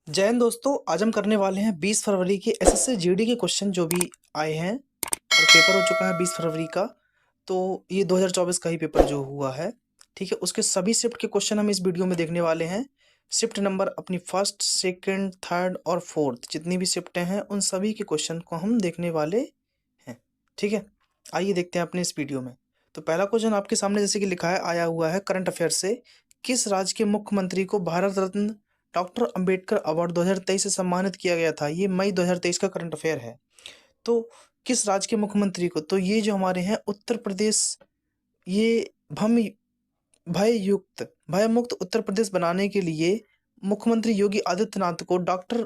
जय हिंद दोस्तों, आज हम करने वाले हैं 20 फरवरी के एसएससी जीडी के क्वेश्चन जो भी आए हैं और पेपर हो चुका है 20 फरवरी का। तो ये 2024 का ही पेपर जो हुआ है, ठीक है, उसके सभी शिफ्ट के क्वेश्चन हम इस वीडियो में देखने वाले हैं। शिफ्ट नंबर अपनी फर्स्ट, सेकंड, थर्ड और फोर्थ जितनी भी शिफ्टें हैं उन सभी के क्वेश्चन को हम देखने वाले हैं। ठीक है, आइए देखते हैं अपने इस वीडियो में। तो पहला क्वेश्चन आपके सामने जैसे कि लिखा है आया हुआ है करंट अफेयर से। किस राज्य के मुख्यमंत्री को भारत रत्न डॉक्टर अंबेडकर अवार्ड 2023 से सम्मानित किया गया था? ये मई 2023 का करंट अफेयर है। तो किस राज्य के मुख्यमंत्री को? तो ये जो हमारे हैं उत्तर प्रदेश, ये भम भय मुक्त उत्तर प्रदेश बनाने के लिए मुख्यमंत्री योगी आदित्यनाथ को डॉक्टर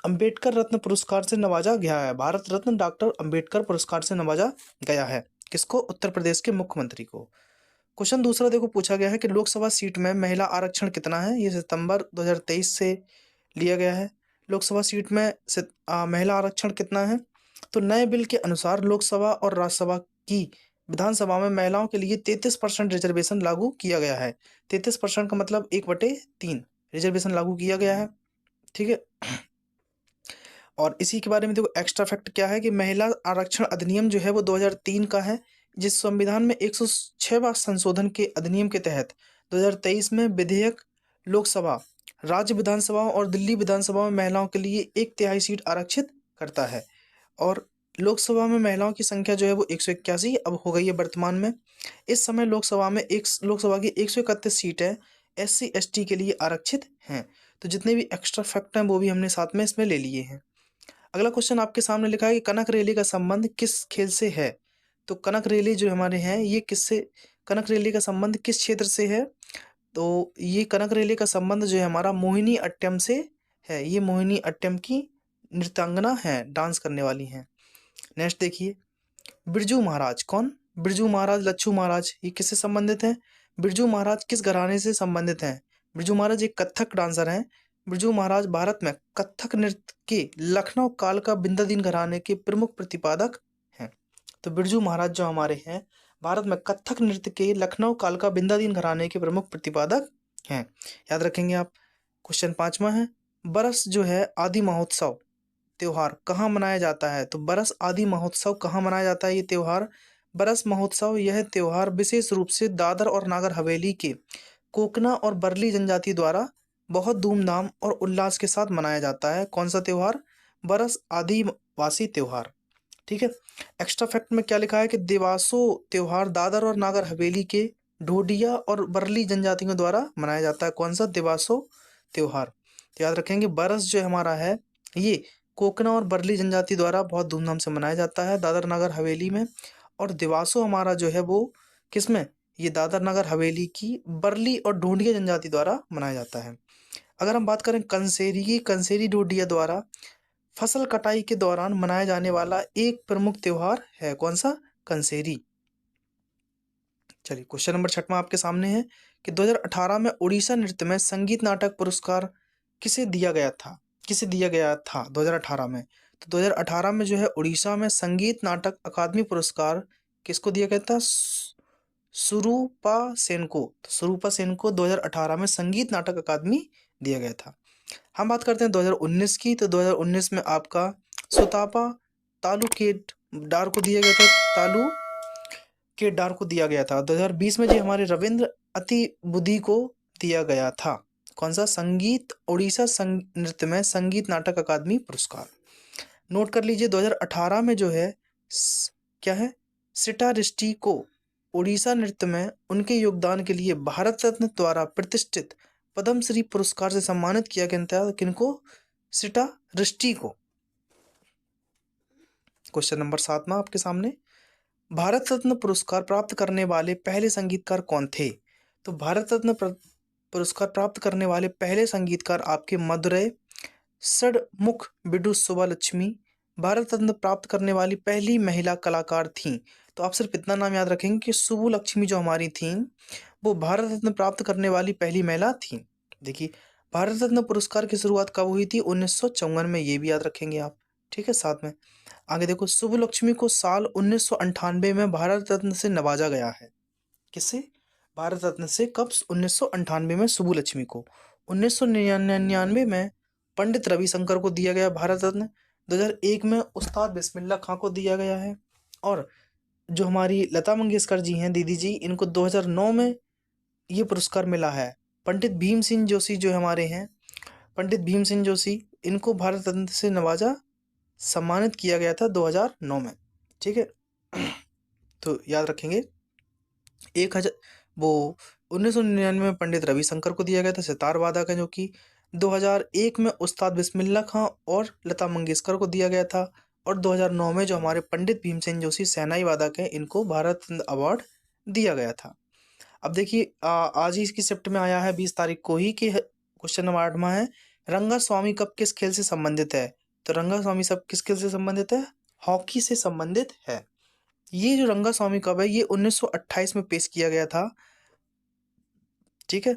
अंबेडकर रत्न पुरस्कार से नवाजा गया है। भारत रत्न डॉक्टर अंबेडकर पुरस्कार से नवाजा गया है किसको? उत्तर प्रदेश के मुख्यमंत्री को। क्वेश्चन दूसरा देखो, पूछा गया है कि लोकसभा सीट में महिला आरक्षण कितना है? ये सितंबर 2023 से लिया गया है। लोकसभा सीट में महिला आरक्षण कितना है? तो नए बिल के अनुसार लोकसभा और राज्यसभा की विधानसभा में महिलाओं के लिए 33% रिजर्वेशन लागू किया गया है। 33% का मतलब 1/3 रिजर्वेशन लागू किया गया है। ठीक है, और इसी के बारे में देखो एक्स्ट्रा फैक्ट क्या है कि महिला आरक्षण अधिनियम जो है वो 2003 का है, जिस संविधान में 106वां संशोधन के अधिनियम के तहत 2023 में विधेयक लोकसभा, राज्य विधानसभाओं और दिल्ली विधानसभा में महिलाओं के लिए 1/3 सीट आरक्षित करता है। और लोकसभा में महिलाओं की संख्या जो है वो 181 अब हो गई है वर्तमान में। इस समय लोकसभा की 131 सीटें SC ST के लिए आरक्षित हैं। तो जितने भी एक्स्ट्रा फैक्ट हैं वो भी हमने साथ में इसमें ले लिए हैं। अगला क्वेश्चन आपके सामने लिखा है कि कनक रेली का संबंध किस खेल से है? तो कनक रेली जो हमारे हैं ये किससे, कनक रेली का संबंध किस क्षेत्र से है? तो ये कनक रेली का संबंध जो है हमारा मोहिनी अट्टम से है। ये मोहिनी अट्टम की नृत्यांगना है, डांस करने वाली हैं। नेक्स्ट देखिए, बिरजू महाराज कौन? बिरजू महाराज, लच्छू महाराज, ये किससे संबंधित हैं? बिरजू महाराज किस घराने से संबंधित हैं? बिरजू महाराज एक कथक डांसर हैं। बिरजू महाराज भारत में कथक नृत्य के लखनऊ काल का बिंदादीन घराने के प्रमुख प्रतिपादक हैं। तो बिरजू महाराज जो हमारे हैं भारत में कथक नृत्य के लखनऊ काल का बिंदादीन घराने के प्रमुख प्रतिपादक हैं। याद रखेंगे आप। क्वेश्चन 5वां है, बरस जो है आदि महोत्सव त्योहार कहाँ मनाया जाता है? तो बरस आदि महोत्सव कहाँ मनाया जाता है? ये त्योहार बरस महोत्सव, यह त्योहार विशेष रूप से दादर और नागर हवेली के कोकना और बरली जनजाति द्वारा बहुत धूमधाम और उल्लास के साथ मनाया जाता है। कौन सा त्योहार? बरस आदिवासी त्योहार। ठीक है, एक्स्ट्रा फैक्ट में क्या लिखा है कि देवासो त्योहार दादर और नागर हवेली के ढोडिया और बरली जनजातियों द्वारा मनाया जाता है। कौन सा? देवासो त्योहार। तो याद रखेंगे बरस जो हमारा है ये कोकना और बरली जनजाति द्वारा बहुत धूमधाम से मनाया जाता है दादर नगर हवेली में। और दिवासो हमारा जो है वो किसमें? ये दादर नगर हवेली की बरली और ढूंढिया जनजाति द्वारा मनाया जाता है। अगर हम बात करें कंसेरी की, कंसेरी ढूंढिया द्वारा फसल कटाई के दौरान मनाया जाने वाला एक प्रमुख त्योहार है। कौन सा? कंसेरी। चलिए, क्वेश्चन नंबर 6वां आपके सामने है कि 2018 में उड़ीसा नृत्य में संगीत नाटक पुरस्कार किसे दिया गया था? किसे दिया गया था 2018 में? तो 2018 में जो है उड़ीसा में संगीत नाटक अकादमी पुरस्कार किसको दिया गया था? सुरूपा सेन को। तो सुरूपा सेन को 2018 में संगीत नाटक अकादमी दिया गया था। हम बात करते हैं 2019 की, तो 2019 में आपका सुतापा तालु के डार को दिया गया था, तालु के डार को दिया गया था। 2020 में जो हमारे रविंद्र अति बुद्धि को दिया गया था। कौन सा? संगीत उड़ीसा नृत्य में संगीत नाटक अकादमी पुरस्कार। नोट कर लीजिए 2018 में जो है क्या है, सिटारिष्टि को उड़ीसा नृत्य में उनके योगदान के लिए भारत रत्न द्वारा प्रतिष्ठित पद्मश्री पुरस्कार से सम्मानित किया गया था। किनको? सिटारिष्टि को। क्वेश्चन नंबर 7वां आपके सामने, भारत रत्न पुरस्कार प्राप्त करने वाले पहले संगीतकार कौन थे? तो भारत रत्न पुरस्कार प्राप्त करने वाले पहले संगीतकार आपके मदुरै षडमुख बिडु सुबा लक्ष्मी भारत रत्न प्राप्त करने वाली पहली महिला कलाकार थीं। तो आप सिर्फ इतना नाम याद रखेंगे कि सुबु लक्ष्मी जो हमारी थीं वो भारत रत्न प्राप्त करने वाली पहली महिला थीं। देखिए, भारत रत्न पुरस्कार की शुरुआत कब हुई थी? 1954 में, ये भी याद रखेंगे आप। ठीक है, साथ में आगे देखो, सुबु लक्ष्मी को साल 1998 में भारत रत्न से नवाजा गया है। किससे? भारत रत्न से। कब? 1998 में सुबु लक्ष्मी को। 1999 में पंडित रविशंकर को दिया गया भारत रत्न, 2001 में उस्ताद बिस्मिल्लाह खां को दिया गया है, और जो हमारी लता मंगेशकर जी हैं दीदी जी, इनको 2009 में ये पुरस्कार मिला है। पंडित भीम सिंह जोशी जो हमारे हैं, पंडित भीम सिंह जोशी, इनको भारत रत्न से नवाजा, सम्मानित किया गया था 2009 में। ठीक है, तो याद रखेंगे। 1999 में पंडित रविशंकर को दिया गया था सितार वादक है, जो कि 2001 में उस्ताद बिस्मिल्लाह खां और लता मंगेशकर को दिया गया था, और 2009 में जो हमारे पंडित भीमसेन जोशी शहनाई वादक हैं, इनको भारत रत्न अवार्ड दिया गया था। अब देखिए, आज ही इसकी शिफ्ट में आया है 20 तारीख को ही, कि क्वेश्चन नंबर 8वां है, रंगा स्वामी कप किस खेल से संबंधित है? तो रंगा स्वामी कप किस खेल से संबंधित है? हॉकी से संबंधित है। ये जो रंगा स्वामी कप है, ये 1928 में पेश किया गया था। ठीक है,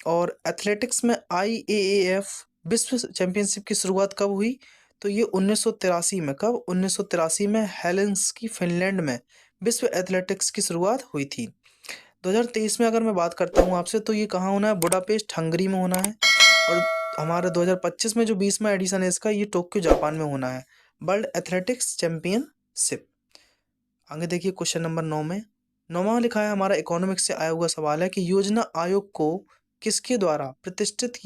और एथलेटिक्स में IAAF विश्व चैंपियनशिप की शुरुआत कब हुई? तो ये 1983 में। कब? 1983 में हेलेंसिकी फिनलैंड में विश्व एथलेटिक्स की शुरुआत हुई थी। 2023 में अगर मैं बात करता हूँ आपसे, तो ये कहाँ होना है? बुडापेस्ट हंगरी में होना है। और हमारा 2025 में जो 20वां एडिशन है इसका, ये टोक्यो जापान में होना है, वर्ल्ड एथलेटिक्स चैंपियनशिप। आगे देखिए क्वेश्चन नंबर 9 में, 9वां लिखा है हमारा, इकोनॉमिक्स से आया हुआ सवाल है कि योजना आयोग को किसके द्वारा प्रतिष्ठित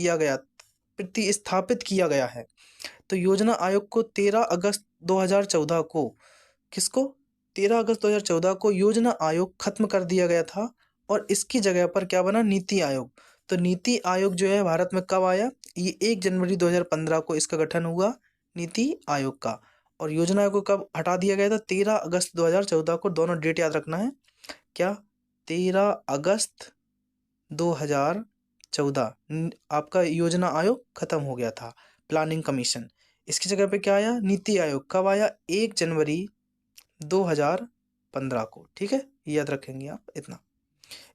प्रतिस्थापित किया गया है? तो योजना आयोग को 13 अगस्त 2014 को, किसको? 13 अगस्त 2014 को योजना आयोग खत्म कर दिया गया था, और इसकी जगह पर क्या बना? नीति आयोग। तो नीति आयोग जो है भारत में कब आया? ये 1 जनवरी 2015 को इसका गठन हुआ, नीति आयोग का। और योजना आयोग को कब हटा दिया गया था? 13 अगस्त 2014 को। दोनों डेट याद रखना है। क्या? 13 अगस्त 2014 आपका योजना आयोग खत्म हो गया था, प्लानिंग कमीशन। इसकी जगह पे क्या आया? नीति आयोग। कब आया? 1 जनवरी 2015 को। ठीक है, याद रखेंगे आप इतना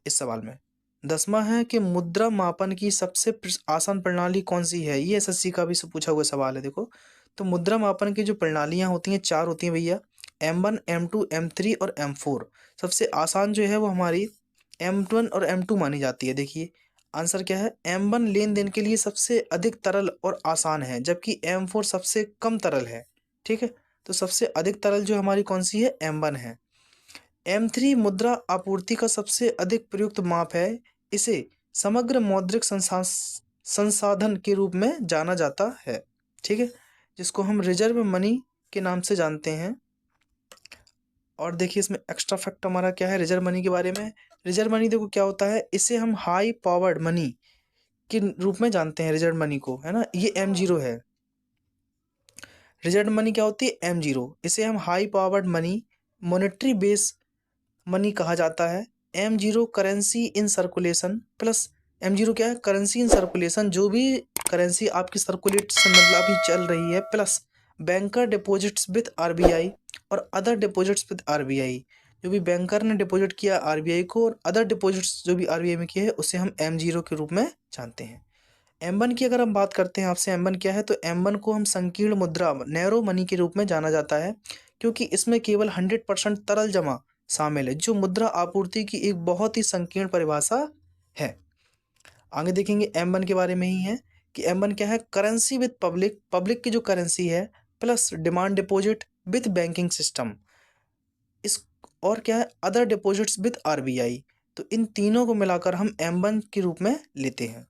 इस सवाल में। 10वां है कि मुद्रा मापन की सबसे आसान प्रणाली कौन सी है? ये SSC का भी पूछा हुआ सवाल है। देखो, तो मुद्रा मापन की जो प्रणालियां होती हैं 4 होती हैं भैया, M1, M2, M3 और M4। सबसे आसान जो है वो हमारी M1 और M2 मानी जाती है। देखिए आंसर क्या है? M1 लेन देन के लिए सबसे अधिक तरल और आसान है, जबकि M4 सबसे कम तरल है। ठीक है, तो सबसे अधिक तरल जो हमारी कौन सी है? M1 है। M3 मुद्रा आपूर्ति का सबसे अधिक प्रयुक्त माप है। इसे समग्र मौद्रिक संसाधन के रूप में जाना जाता है। ठीक है, जिसको हम रिजर्व मनी के नाम से जानते हैं। और देखिए इसमें एक्स्ट्रा फैक्ट हमारा क्या है रिजर्व मनी के बारे में? रिजर्व मनी देखो क्या होता है, इसे हम हाई पावर्ड मनी के रूप में जानते हैं, रिजर्व मनी को, है ना। ये M0 है। रिजर्व मनी क्या होती है? M0। इसे हम high powered money, monetary base money कहा जाता है। M0 currency in circulation plus, M0 क्या है? करेंसी इन सर्कुलेशन, जो भी करेंसी आपकी सर्कुलेट मतलब अभी चल रही है, plus banker deposits with RBI और अदर डिपॉजिट्स विद RBI। जो भी बैंकर ने डिपॉजिट किया RBI को, और अदर डिपॉजिट्स जो भी RBI में किए हैं, उसे हम M0 के रूप में जानते हैं। M1 की अगर हम बात करते हैं आपसे, M1 क्या है? तो M1 को हम संकीर्ण मुद्रा, नैरो मनी के रूप में जाना जाता है, क्योंकि इसमें केवल 100% तरल जमा शामिल है, जो मुद्रा आपूर्ति की एक बहुत ही संकीर्ण परिभाषा है। आगे देखेंगे M1 के बारे में ही है कि M1 क्या है? करेंसी विद पब्लिक, पब्लिक की जो करेंसी है, plus demand deposit with banking system, इस और क्या है? Other deposits with RBI। तो इन तीनों को मिलाकर हम M1 के रूप में लेते हैं।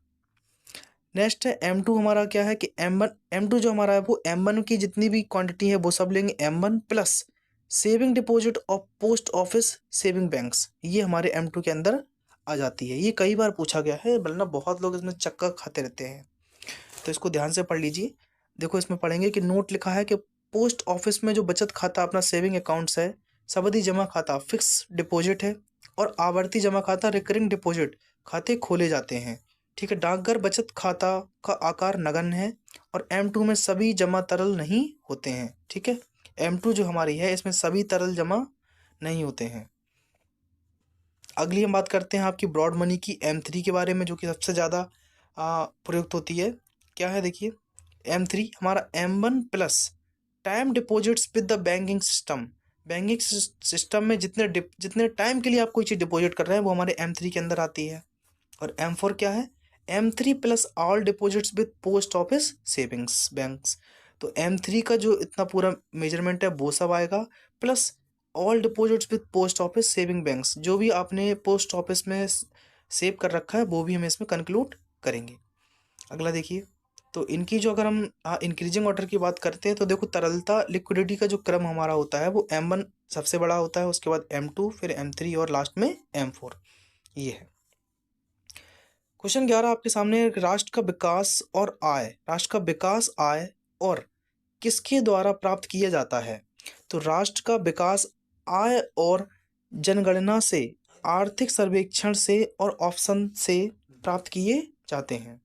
नेक्स्ट है M2। हमारा क्या है कि M2 जो हमारा है वो M1 की जितनी भी क्वांटिटी है वो सब लेंगे M1 प्लस सेविंग डिपॉजिट और पोस्ट ऑफिस सेविंग बैंक्स, ये हमारे M2 के अंदर आ जाती है। ये कई बार पूछा गया है, वरना बहुत लोग इसमें चक्कर खाते रहते हैं, तो इसको ध्यान से पढ़ लीजिए। देखो इसमें पढ़ेंगे कि नोट लिखा है कि पोस्ट ऑफिस में जो बचत खाता अपना सेविंग अकाउंट्स है, सावधि जमा खाता फिक्स डिपॉजिट है, और आवर्ती जमा खाता रिकरिंग डिपॉजिट खाते खोले जाते हैं। ठीक है, डाकघर बचत खाता का आकार नगण्य है, और M2 में सभी जमा तरल नहीं होते हैं। ठीक है, M2 जो हमारी है इसमें सभी तरल जमा नहीं होते हैं। अगली हम बात करते हैं आपकी ब्रॉड मनी की, M3 के बारे में, जो कि सबसे ज़्यादा प्रयुक्त होती है। क्या है? देखिए M3 हमारा M1 plus time deposits with the banking system, banking system में जितने टाइम के लिए आप कोई चीज़ डिपॉजिट कर रहे हैं वो हमारे M3 के अंदर आती है। और M4 क्या है? M3 plus all deposits with post office savings banks. तो M3 का जो इतना पूरा मेजरमेंट है वो सब आएगा, plus all deposits with post office saving banks, जो भी आपने पोस्ट ऑफिस में सेव कर रखा है वो भी हम इसमें कंक्लूड करेंगे। अगला देखिए, तो इनकी जो अगर हम इंक्रीजिंग ऑर्डर की बात करते हैं तो देखो तरलता लिक्विडिटी का जो क्रम हमारा होता है वो M1 सबसे बड़ा होता है, उसके बाद M2, फिर M3 और लास्ट में M4, ये है। क्वेश्चन 11 आपके सामने है, राष्ट्र का विकास और आय, राष्ट्र का विकास आय और किसके द्वारा प्राप्त किया जाता है? तो राष्ट्र का विकास आय और जनगणना से, आर्थिक सर्वेक्षण से और ऑप्शन से प्राप्त किए जाते हैं।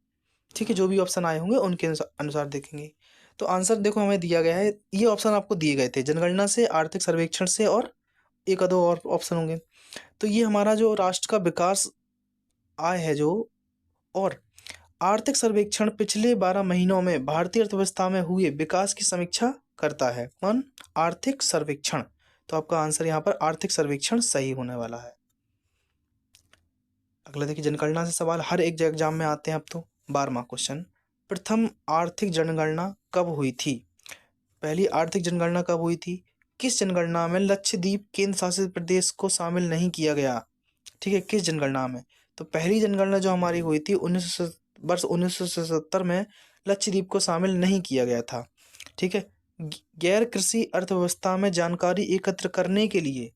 ठीक है, जो भी ऑप्शन आए होंगे उनके अनुसार देखेंगे। तो आंसर देखो हमें दिया गया है, ये ऑप्शन आपको दिए गए थे, जनगणना से, आर्थिक सर्वेक्षण से और एक आधो और ऑप्शन होंगे। तो ये हमारा जो राष्ट्र का विकास आय है जो और आर्थिक सर्वेक्षण पिछले 12 महीनों में भारतीय अर्थव्यवस्था में हुए विकास की समीक्षा करता है। कौन? आर्थिक सर्वेक्षण। तो आपका आंसर यहाँ पर आर्थिक सर्वेक्षण सही होने वाला है। अगला देखिए, जनगणना से सवाल हर एक एग्जाम में आते हैं अब तो। 12वां क्वेश्चन, प्रथम आर्थिक जनगणना कब हुई थी? पहली आर्थिक जनगणना कब हुई थी? किस जनगणना में लक्षद्वीप केंद्र शासित प्रदेश को शामिल नहीं किया गया? ठीक है, किस जनगणना में? तो पहली जनगणना जो हमारी हुई थी वर्ष 1977 में लक्षद्वीप को शामिल नहीं किया गया था। ठीक है, गैर कृषि अर्थव्यवस्था में जानकारी एकत्र करने के लिए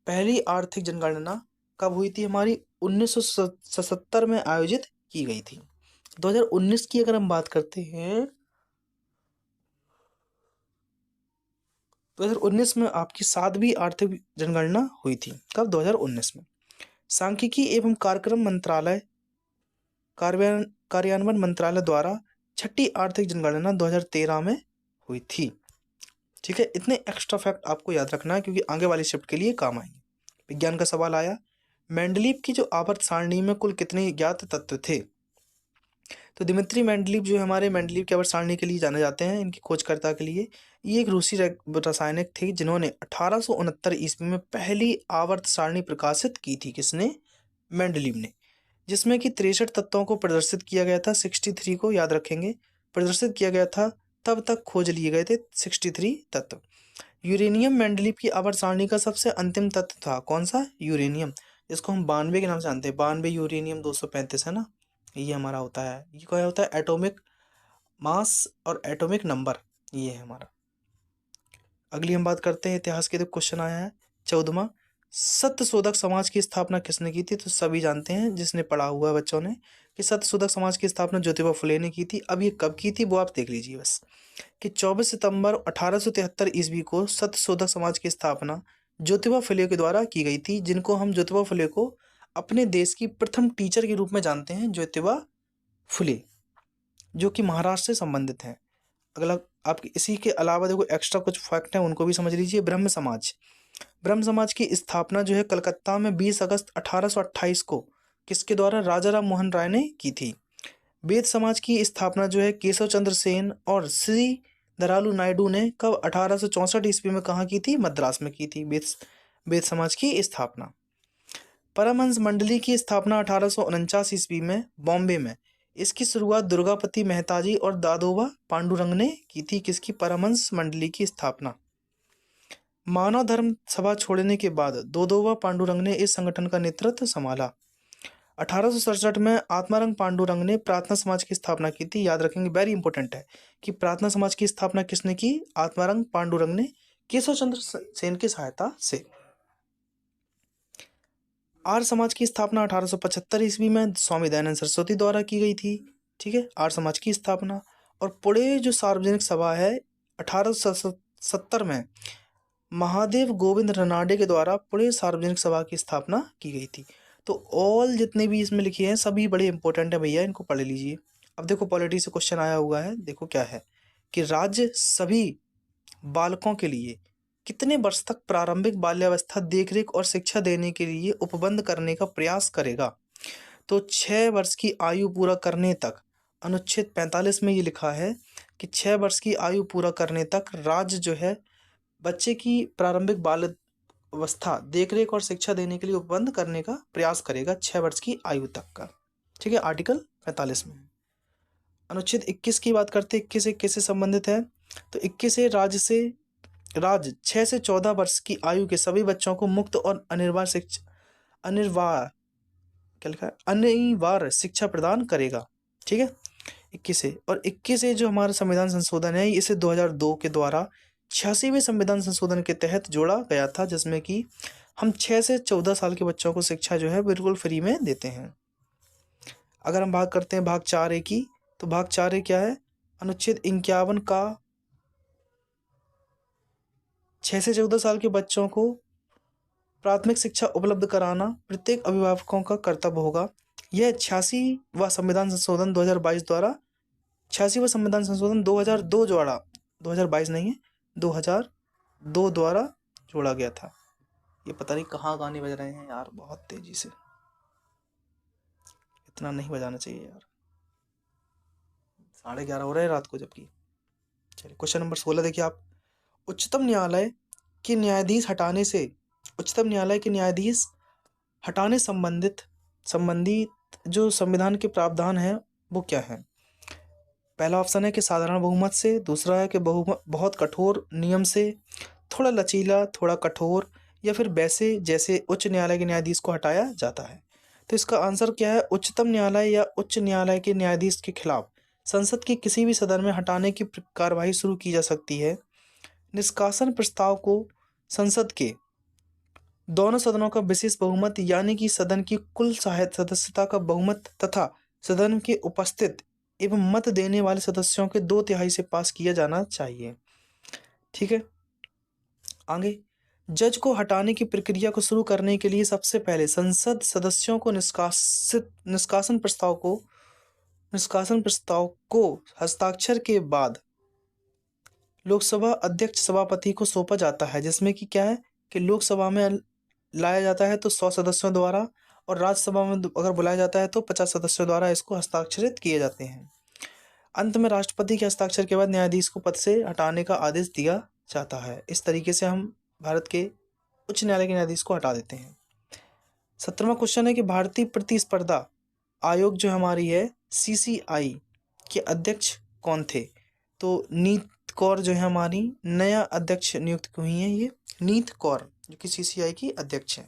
पहली आर्थिक जनगणना कब हुई थी? हमारी 1977 में आयोजित की गई थी। 2019 की अगर हम बात करते हैं, 2019 में आपकी 7वीं आर्थिक जनगणना हुई थी। कब? 2019 में। सांख्यिकी एवं कार्यक्रम मंत्रालय कार्यान्वयन मंत्रालय द्वारा छठी आर्थिक जनगणना 2013 में हुई थी। ठीक है, इतने एक्स्ट्रा फैक्ट आपको याद रखना है क्योंकि आगे वाली शिफ्ट के लिए काम आएंगे। विज्ञान का सवाल आया, मेंडलीव की जो आवर्त सारणी में कुल कितने ज्ञात तत्व थे? तो दिमित्री मेंडलीव जो हमारे मेंडलीव की आवर्त सारणी के लिए जाने जाते हैं, इनकी खोजकर्ता के लिए, ये एक रूसी रासायनिक थे जिन्होंने 1869 ईस्वी में पहली आवर्त सारणी प्रकाशित की थी। किसने? मेंडलीव ने, जिसमें कि 63 तत्वों को प्रदर्शित किया गया था। 63 को याद रखेंगे, प्रदर्शित किया गया था, तब तक खोज लिए गए थे 63 तत्व। यूरेनियम मेंडलीव की आवर्त सारणी का सबसे अंतिम तत्व था। कौन सा? यूरेनियम, जिसको हम 92 के नाम से जानते हैं। 92 यूरेनियम 235 है ना, ये हमारा होता है। ये क्या होता है? एटॉमिक मास और एटॉमिक नंबर, ये है हमारा। अगली हम बात करते हैं इतिहास के। तो क्वेश्चन आया है 14वां, सत्यशोधक समाज की स्थापना किसने की थी? तो सभी जानते हैं, जिसने पढ़ा हुआ है बच्चों ने, कि सत्यशोधक समाज की स्थापना ज्योतिबा फुले ने की थी। अब ये कब की थी वो आप देख लीजिए बस, कि 24 सितंबर 1873 ईस्वी को सत्यशोधक समाज की स्थापना ज्योतिबा फुले के द्वारा की गई थी, जिनको हम ज्योतिबा फुले को अपने देश की प्रथम टीचर के रूप में जानते हैं, ज्योतिबा फुले, जो कि महाराष्ट्र से संबंधित हैं। अगला आप इसी के अलावा देखो एक्स्ट्रा कुछ फैक्ट हैं, उनको भी समझ लीजिए। ब्रह्म समाज, ब्रह्म समाज की स्थापना जो है कलकत्ता में 20 अगस्त 1828 को किसके द्वारा? राजा राम मोहन राय ने की थी। वेद समाज की स्थापना जो है केशव चंद्र सेन और श्री दरालू नायडू ने कब? 1864 ईस्वी में कहाँ की थी? मद्रास में की थी वेद समाज की स्थापना। परमहंस मंडली की स्थापना 1849 ईस्वी में बॉम्बे में। इसकी शुरुआत दुर्गापति मेहताजी और दादोबा पांडुरंग ने की थी। किसकी? परमहंस मंडली की स्थापना। मानव धर्म सभा छोड़ने के बाद दादोबा पांडुरंग ने इस संगठन का नेतृत्व संभाला। 1867 में आत्मारंग पांडुरंग ने प्रार्थना समाज की स्थापना की थी। याद रखेंगे, वेरी इंपॉर्टेंट है कि प्रार्थना समाज की स्थापना किसने की? आत्मारंग पांडुरंग ने, केशव चंद्र सेन की सहायता से। आर्य समाज की स्थापना 1875 ईस्वी में स्वामी दयानंद सरस्वती द्वारा की गई थी। ठीक है, आर्य समाज की स्थापना। और पुणे जो सार्वजनिक सभा है 1870 में महादेव गोविंद रनाडे के द्वारा पुणे सार्वजनिक सभा की स्थापना की गई थी। तो ऑल जितने भी इसमें लिखे हैं सभी बड़े इंपॉर्टेंट है भैया, इनको पढ़ लीजिए। अब देखो पॉलिटी से क्वेश्चन आया हुआ है, देखो क्या है कि राज्य सभी बालकों के लिए कितने वर्ष तक प्रारंभिक बाल्यावस्था देखरेख और शिक्षा देने के लिए उपबंध करने का प्रयास करेगा? तो 6 वर्ष की आयु पूरा करने तक, अनुच्छेद 45 में ये लिखा है कि 6 वर्ष की आयु पूरा करने तक राज्य जो है बच्चे की प्रारंभिक बाल अवस्था देखरेख और शिक्षा देने के लिए उपबंध करने का प्रयास करेगा 6 वर्ष की आयु तक का। ठीक है, आर्टिकल 45 में। अनुच्छेद 21 की बात करते हैं, 21 से संबंधित है। तो 21 से राज्य 6 से 14 वर्ष की आयु के सभी बच्चों को मुक्त और अनिवार्य शिक्षा प्रदान करेगा। ठीक है, 21 से। और 21 से जो हमारा संविधान संशोधन है, इसे 2002 के द्वारा 86वें संविधान संशोधन के तहत जोड़ा गया था, जिसमें कि हम 6 से 14 साल के बच्चों को शिक्षा जो है बिल्कुल फ्री में देते हैं। अगर हम बात करते हैं भाग 4A की, तो भाग 4A क्या है? अनुच्छेद 51 का 6 से 14 साल के बच्चों को प्राथमिक शिक्षा उपलब्ध कराना प्रत्येक अभिभावकों का कर्तव्य होगा। यह 86वां संविधान संशोधन 2022 द्वारा 86वां संविधान संशोधन 2002 द्वारा, 2022 नहीं है, 2002 द्वारा जोड़ा गया था। ये पता नहीं कहाँ गाने बज रहे हैं यार, बहुत तेजी से, इतना नहीं बजाना चाहिए यार, 11:30 हो रहे हैं रात को जबकि। चलिए क्वेश्चन नंबर 16 देखिए आप। उच्चतम न्यायालय के न्यायाधीश हटाने संबंधित जो संविधान के प्रावधान है वो क्या है? पहला ऑप्शन है कि साधारण बहुमत से, दूसरा है कि बहुत कठोर नियम से, थोड़ा लचीला, थोड़ा कठोर, या फिर वैसे जैसे उच्च न्यायालय के न्यायाधीश को हटाया जाता है। तो इसका आंसर क्या है? उच्चतम न्यायालय या उच्च न्यायालय के न्यायाधीश के खिलाफ संसद के किसी भी सदन में हटाने की कार्यवाही शुरू की जा सकती है। निष्कासन प्रस्ताव को संसद के दोनों सदनों का विशेष बहुमत यानी कि सदन की कुल सदस्यता का बहुमत तथा सदन के उपस्थित एवं मत देने वाले सदस्यों के 2/3 से पास किया जाना चाहिए। ठीक है, आगे। जज को हटाने की प्रक्रिया को शुरू करने के लिए सबसे पहले संसद सदस्यों को निष्कासन प्रस्ताव को हस्ताक्षर के बाद लोकसभा अध्यक्ष सभापति को सौंपा जाता है, जिसमें कि क्या है कि लोकसभा में लाया जाता है तो 100 सदस्यों द्वारा, और राज्यसभा में अगर बुलाया जाता है तो 50 सदस्यों द्वारा इसको हस्ताक्षरित किए जाते हैं। अंत में राष्ट्रपति के हस्ताक्षर के बाद न्यायाधीश को पद से हटाने का आदेश दिया जाता है। इस तरीके से हम भारत के उच्च न्यायालय के न्यायाधीश को हटा देते हैं। 17वां क्वेश्चन है कि भारतीय प्रतिस्पर्धा आयोग जो हमारी है CCI के अध्यक्ष कौन थे? तो नीत कौर जो है हमारी नया अध्यक्ष नियुक्त हुई है, ये नीत कौर जो कि CCI की अध्यक्ष है,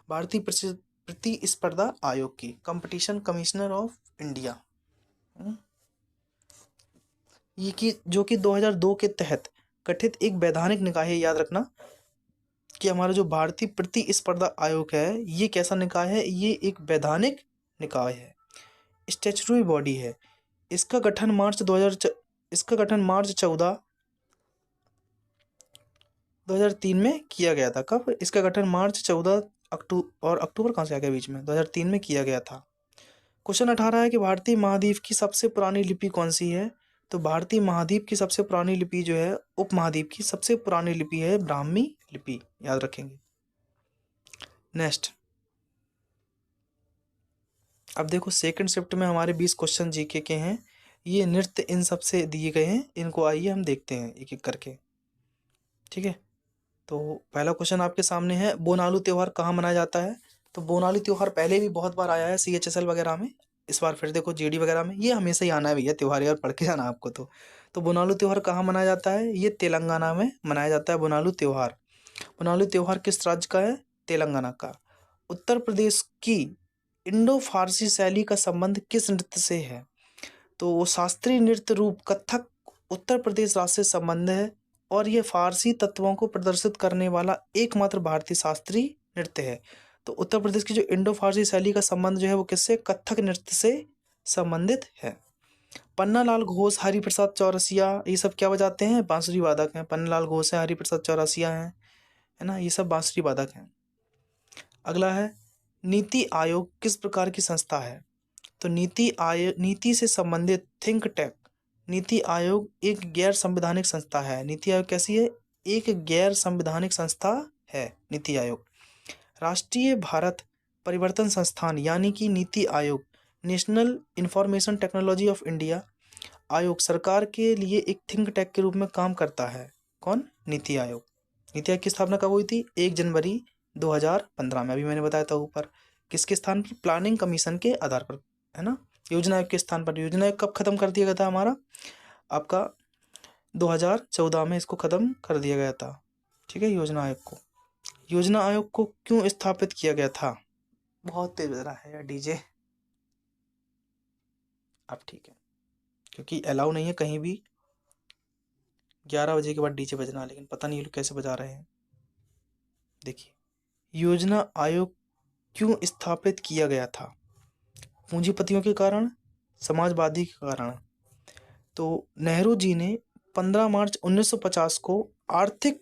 भारतीय प्रतिस्पर्धा आयोग की, कंपटीशन कमिश्नर ऑफ इंडिया। ये कि जो कि 2002 के तहत गठित एक वैधानिक निकाय है। याद रखना कि हमारा जो भारतीय प्रतिस्पर्धा आयोग है ये कैसा निकाय है? ये एक वैधानिक निकाय है, स्टैट्यूटरी बॉडी है। इसका गठन मार्च 14 2003 में किया गया था। कब? इसका गठन मार्च 14 अक्टूबर कहाँ से आ गया बीच में, 2003 में किया गया था। क्वेश्चन 18 है कि भारतीय महाद्वीप की सबसे पुरानी लिपि कौन सी है? तो भारतीय महाद्वीप की सबसे पुरानी लिपि जो है, उपमहाद्वीप की सबसे पुरानी लिपि है ब्राह्मी लिपि, याद रखेंगे। नेक्स्ट, अब देखो सेकंड शिफ्ट में हमारे 20 क्वेश्चन जीके के हैं। ये नृत्य इन सबसे दिए गए हैं, इनको आइए हम देखते हैं एक एक करके। ठीक है, तो पहला क्वेश्चन आपके सामने है, बोनालू त्योहार कहाँ मनाया जाता है? तो बोनालू त्योहार पहले भी बहुत बार आया है CHSL वगैरह में, इस बार फिर देखो GD वगैरह में, ये हमेशा ही आना है भैया, त्योहार यार पढ़ के जाना आपको। तो बोनालू त्योहार कहाँ मनाया जाता है? ये तेलंगाना में मनाया जाता है बोनालू त्योहार। बोनालू त्योहार किस राज्य का है? तेलंगाना का। उत्तर प्रदेश की इंडो फारसी शैली का संबंध किस नृत्य से है? तो शास्त्रीय नृत्य रूप कथक उत्तर प्रदेश राज्य से संबंध है, और यह फारसी तत्वों को प्रदर्शित करने वाला एकमात्र भारतीय शास्त्रीय नृत्य है। तो उत्तर प्रदेश की जो इंडो फारसी शैली का संबंध जो है वो किससे? कथक नृत्य से संबंधित है। पन्नालाल घोष, हरिप्रसाद चौरसिया, ये सब क्या बजाते हैं? बांसुरी वादक हैं। पन्नालाल घोष है, हरिप्रसाद चौरसिया हैं, है ना, ये सब बांसुरी वादक हैं। अगला है, नीति आयोग किस प्रकार की संस्था है? तो नीति से संबंधित थिंक टैंक, नीति आयोग एक गैर संवैधानिक संस्था है। नीति आयोग कैसी है? एक गैर संवैधानिक संस्था है नीति आयोग। राष्ट्रीय भारत परिवर्तन संस्थान यानी कि NITI Aayog, national information technology of India आयोग सरकार के लिए एक थिंक टैंक के रूप में काम करता है। कौन? नीति आयोग। नीति आयोग की स्थापना कब हुई थी? 1 जनवरी 2015 में। अभी मैंने बताया था ऊपर, किसके स्थान पर? प्लानिंग कमीशन के आधार पर, है ना, योजना आयोग के स्थान पर। योजना आयोग कब खत्म कर दिया गया था हमारा? आपका 2014 में इसको खत्म कर दिया गया था। ठीक है, योजना आयोग को। योजना आयोग को क्यों स्थापित किया गया था? बहुत तेज बज रहा है यार डीजे। अब ठीक है, क्योंकि अलाउ नहीं है कहीं भी 11 बजे के बाद डीजे बजना, लेकिन पता नहीं ये लोग कैसे बजा रहे हैं। देखिए, योजना आयोग क्यों स्थापित किया गया था? पूंजीपतियों के कारण, समाजवादी के कारण। तो नेहरू जी ने 15 मार्च 1950 को आर्थिक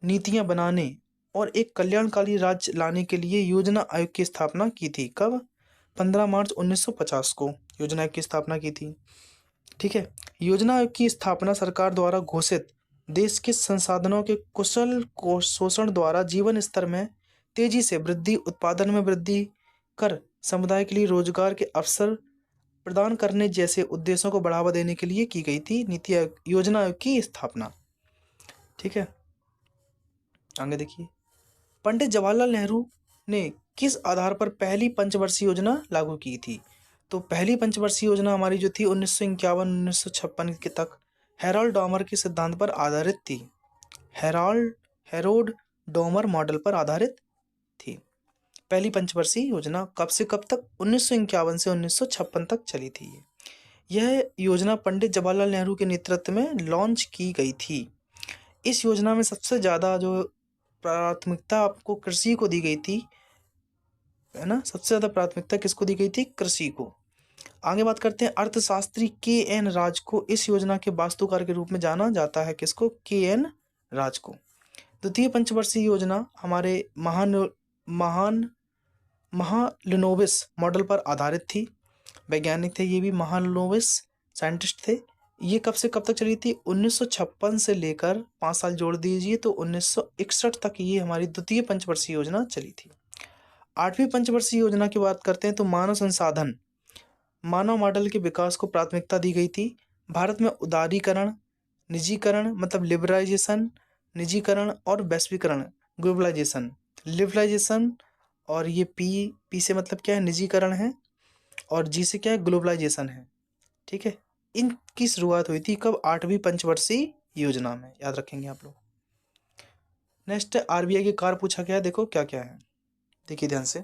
नीतियां बनाने और एक कल्याणकारी राज्य लाने के लिए योजना आयोग की स्थापना की थी। कब? 15 मार्च 1950 को योजना आयोग की स्थापना की थी। ठीक है, योजना आयोग की स्थापना सरकार द्वारा घोषित देश के संसाधनों के कुशल को शोषण द्वारा जीवन स्तर में तेजी से वृद्धि, उत्पादन में वृद्धि कर समुदाय के लिए रोजगार के अवसर प्रदान करने जैसे उद्देश्यों को बढ़ावा देने के लिए की गई थी नीति आयोग, योजना आयोग की स्थापना। ठीक है, आगे देखिए, पंडित जवाहरलाल नेहरू ने किस आधार पर पहली पंचवर्षीय योजना लागू की थी? तो पहली पंचवर्षीय योजना हमारी जो थी 1951-1956 के तक हेरोल्ड डॉमर के सिद्धांत पर आधारित थी। हेरोल्ड डॉमर मॉडल पर आधारित थी। पहली पंचवर्षीय योजना कब से कब तक? 1951 से 1956 तक चली थी। यह योजना पंडित जवाहरलाल नेहरू के नेतृत्व में लॉन्च की गई थी। इस योजना में सबसे ज़्यादा जो प्राथमिकता आपको कृषि को दी गई थी, है ना, सबसे ज़्यादा प्राथमिकता किसको दी गई थी? कृषि को। आगे बात करते हैं, अर्थशास्त्री के.एन. राज को इस योजना के वास्तुकार के रूप में जाना जाता है। किसको? के.एन. राज को। द्वितीय पंचवर्षीय योजना हमारे महालनोबिस मॉडल पर आधारित थी। वैज्ञानिक थे ये भी, महालनोबिस साइंटिस्ट थे। ये कब से कब तक चली थी? 1956 से लेकर 5 साल जोड़ दीजिए तो 1961 तक ये हमारी द्वितीय पंचवर्षीय योजना चली थी। 8वीं पंचवर्षीय योजना की बात करते हैं तो मानव मॉडल के विकास को प्राथमिकता दी गई थी। भारत में उदारीकरण, निजीकरण मतलब लिबरलाइजेशन, निजीकरण और वैश्वीकरण ग्लोबलाइजेशन। लिबरलाइजेशन और ये पी से मतलब क्या है? निजीकरण है, और जी से क्या है? ग्लोबलाइजेशन है। ठीक है, इनकी शुरुआत हुई थी कब? 8वीं पंचवर्षीय योजना में, याद रखेंगे आप लोग। नेक्स्ट आरबीआई के कार्य पूछा गया है, देखो क्या क्या है, देखिए ध्यान से।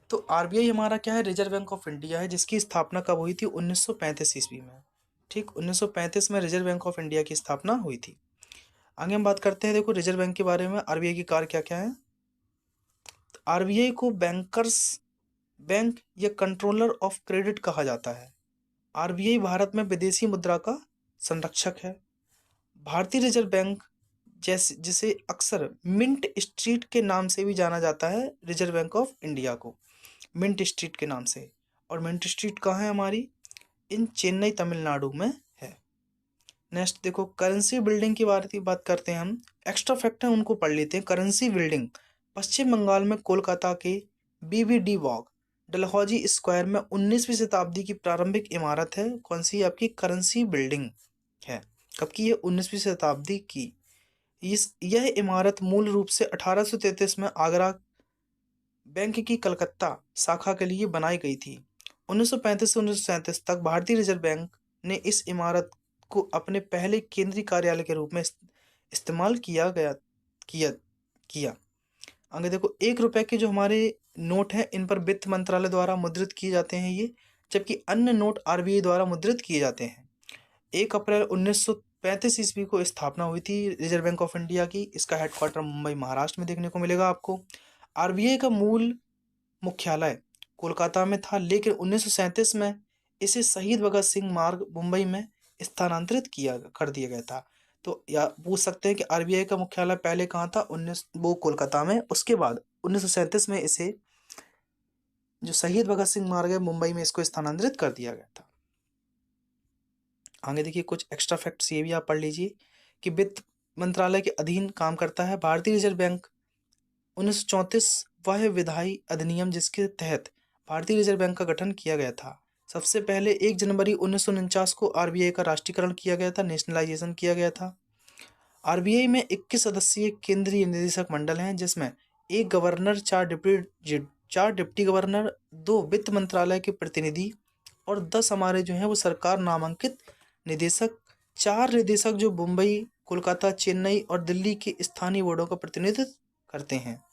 तो आरबीआई हमारा क्या है? रिजर्व बैंक ऑफ इंडिया है, जिसकी स्थापना कब हुई थी? 1935 ईस्वी में। ठीक, 1935 में रिजर्व बैंक ऑफ इंडिया की स्थापना हुई थी। आगे हम बात करते हैं, देखो रिजर्व बैंक के बारे में, आरबीआई के कार्य क्या क्या है। आरबीआई को बैंक या कंट्रोलर ऑफ क्रेडिट कहा जाता है। आरबीआई भारत में विदेशी मुद्रा का संरक्षक है। भारतीय रिजर्व बैंक जिसे अक्सर मिंट स्ट्रीट के नाम से भी जाना जाता है, रिजर्व बैंक ऑफ इंडिया को मिंट स्ट्रीट के नाम से। और मिंट स्ट्रीट कहाँ है हमारी? इन चेन्नई तमिलनाडु में है। नेक्स्ट देखो, करेंसी बिल्डिंग की बात करते हैं हम। एक्स्ट्रा फैक्ट है उनको पढ़ लेते हैं। करेंसी बिल्डिंग पश्चिम बंगाल में कोलकाता के बीबीडी वॉक डलहौजी स्क्वायर में 19वीं शताब्दी की प्रारंभिक इमारत है। कौन सी? आपकी करेंसी बिल्डिंग है। कब की है? 19वीं शताब्दी की। यह इमारत मूल रूप से 1833 में आगरा बैंक की कलकत्ता शाखा के लिए बनाई गई थी। 1935 से 1937 तक भारतीय रिजर्व बैंक ने इस इमारत को अपने पहले केंद्रीय कार्यालय के रूप में इस्तेमाल किया। आगे देखो, 1 रुपए के जो हमारे नोट हैं, इन पर वित्त मंत्रालय द्वारा मुद्रित किए जाते हैं ये, जबकि अन्य नोट आरबीआई द्वारा मुद्रित किए जाते हैं। 1 अप्रैल 1935 ईस्वी को स्थापना हुई थी रिजर्व बैंक ऑफ इंडिया की। इसका हेडक्वार्टर मुंबई महाराष्ट्र में देखने को मिलेगा आपको। आरबीआई का मूल मुख्यालय कोलकाता में था, लेकिन 1937 में इसे शहीद भगत सिंह मार्ग मुंबई में स्थानांतरित कर दिया गया था। तो या पूछ सकते हैं कि आरबीआई का मुख्यालय पहले कहाँ था? वो कोलकाता में। उसके बाद 1937 में इसे जो शहीद भगत सिंह मार्ग है मुंबई में, इसको स्थानांतरित कर दिया गया था। आगे देखिए, कुछ एक्स्ट्रा फैक्ट्स ये भी आप पढ़ लीजिए कि वित्त मंत्रालय के अधीन काम करता है भारतीय रिजर्व बैंक। 1934 वह विधायी अधिनियम जिसके तहत भारतीय रिजर्व बैंक का गठन किया गया था। सबसे पहले 1 जनवरी 1949 को आरबीआई का राष्ट्रीयकरण किया गया था, नेशनलाइजेशन किया गया था। आरबीआई में 21 सदस्यीय केंद्रीय निदेशक मंडल हैं, जिसमें 1 गवर्नर, 4 डिप्टी गवर्नर, 2 वित्त मंत्रालय के प्रतिनिधि और 10 हमारे जो हैं वो सरकार नामांकित निदेशक, 4 निदेशक जो मुंबई, कोलकाता, चेन्नई और दिल्ली के स्थानीय बोर्डों का प्रतिनिधित्व करते हैं।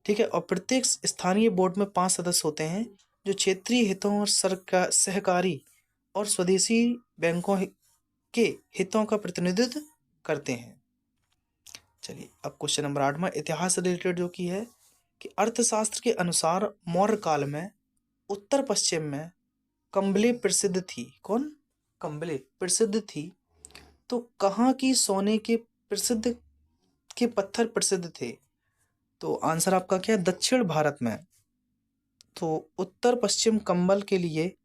ठीक है, और प्रत्येक स्थानीय बोर्ड में 5 सदस्य होते हैं जो क्षेत्रीय हितों और सरकार, सहकारी और स्वदेशी बैंकों के हितों का प्रतिनिधित्व करते हैं। चलिए अब क्वेश्चन नंबर 8 में इतिहास से रिलेटेड जो की है कि अर्थशास्त्र के अनुसार मौर्य काल में उत्तर पश्चिम में कंबले प्रसिद्ध थी। कौन? कंबले प्रसिद्ध थी। तो कहाँ की सोने के प्रसिद्ध के पत्थर प्रसिद्ध थे? तो आंसर आपका क्या है? दक्षिण भारत में। तो उत्तर पश्चिम कंबल के लिए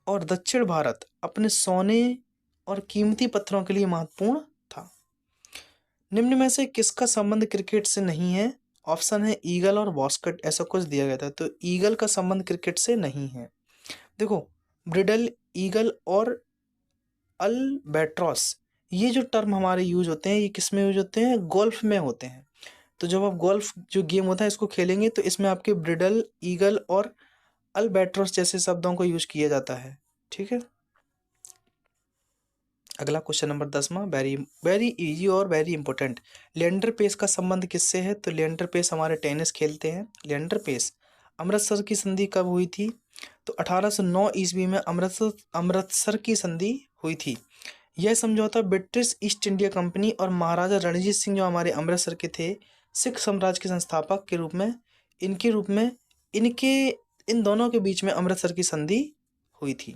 और दक्षिण भारत अपने सोने और कीमती पत्थरों के लिए महत्वपूर्ण था। निम्न में से किसका संबंध क्रिकेट से नहीं है? ऑप्शन है ईगल और वॉस्कट, ऐसा कुछ दिया गया था। तो ईगल का संबंध क्रिकेट से नहीं है। देखो, ब्रिडल, ईगल और अल्बेट्रॉस, ये जो टर्म हमारे यूज होते हैं, ये किस में यूज होते हैं? गोल्फ में होते हैं। तो जब आप गोल्फ जो गेम होता है इसको खेलेंगे तो इसमें आपके ब्रिडल, ईगल और अल्बेट्रॉस जैसे शब्दों को यूज किया जाता है। ठीक है, अगला क्वेश्चन नंबर 10वां, वेरी इजी और वेरी इंपॉर्टेंट। लिएंडर पेस का संबंध किससे है? तो लिएंडर पेस हमारे टेनिस खेलते हैं। लिएंडर पेस, अमृतसर की संधि कब हुई थी? तो 1809 ईस्वी में अमृतसर की संधि हुई थी। यह समझौता ब्रिटिश ईस्ट इंडिया कंपनी और महाराजा रणजीत सिंह जो हमारे अमृतसर के थे, सिख साम्राज्य के संस्थापक के रूप में, इनके इन दोनों के बीच में अमृतसर की संधि हुई थी।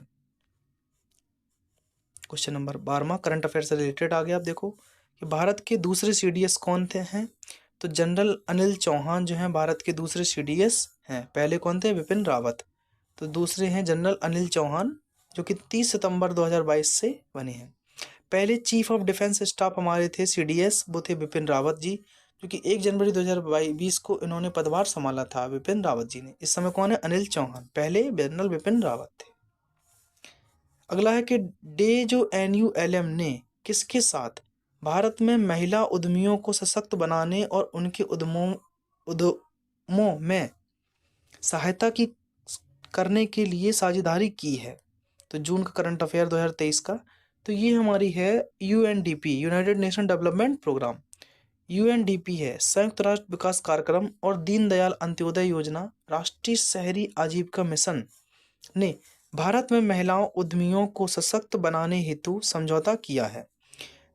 क्वेश्चन नंबर 12वां, करंट अफेयर से रिलेटेड आ गया। आप देखो कि भारत के दूसरे सीडीएस कौन थे हैं? तो जनरल अनिल चौहान जो हैं भारत के दूसरे सीडीएस हैं। पहले कौन थे? विपिन रावत। तो दूसरे हैं जनरल अनिल चौहान जो कि 30 सितंबर 2022 से बने हैं। पहले चीफ ऑफ डिफेंस स्टाफ हमारे थे सीडीएस, वो थे विपिन रावत जी, जो कि 1 जनवरी 2020 को इन्होंने पदभार संभाला था, विपिन रावत जी ने। इस समय कौन है? अनिल चौहान। पहले जनरल विपिन रावत थे। अगला है कि डे जो NULM ने किसके साथ भारत में महिला उद्यमियों को सशक्त बनाने और उनके उद्यमों में सहायता की करने के लिए साझेदारी की है? तो जून का करंट अफेयर 2023 का, तो ये हमारी है UNDP, United Nation Development Programme. UNDP है संयुक्त राष्ट्र विकास कार्यक्रम और दीनदयाल अंत्योदय योजना, राष्ट्रीय शहरी आजीविका मिशन ने भारत में महिलाओं उद्यमियों को सशक्त बनाने हेतु समझौता किया है।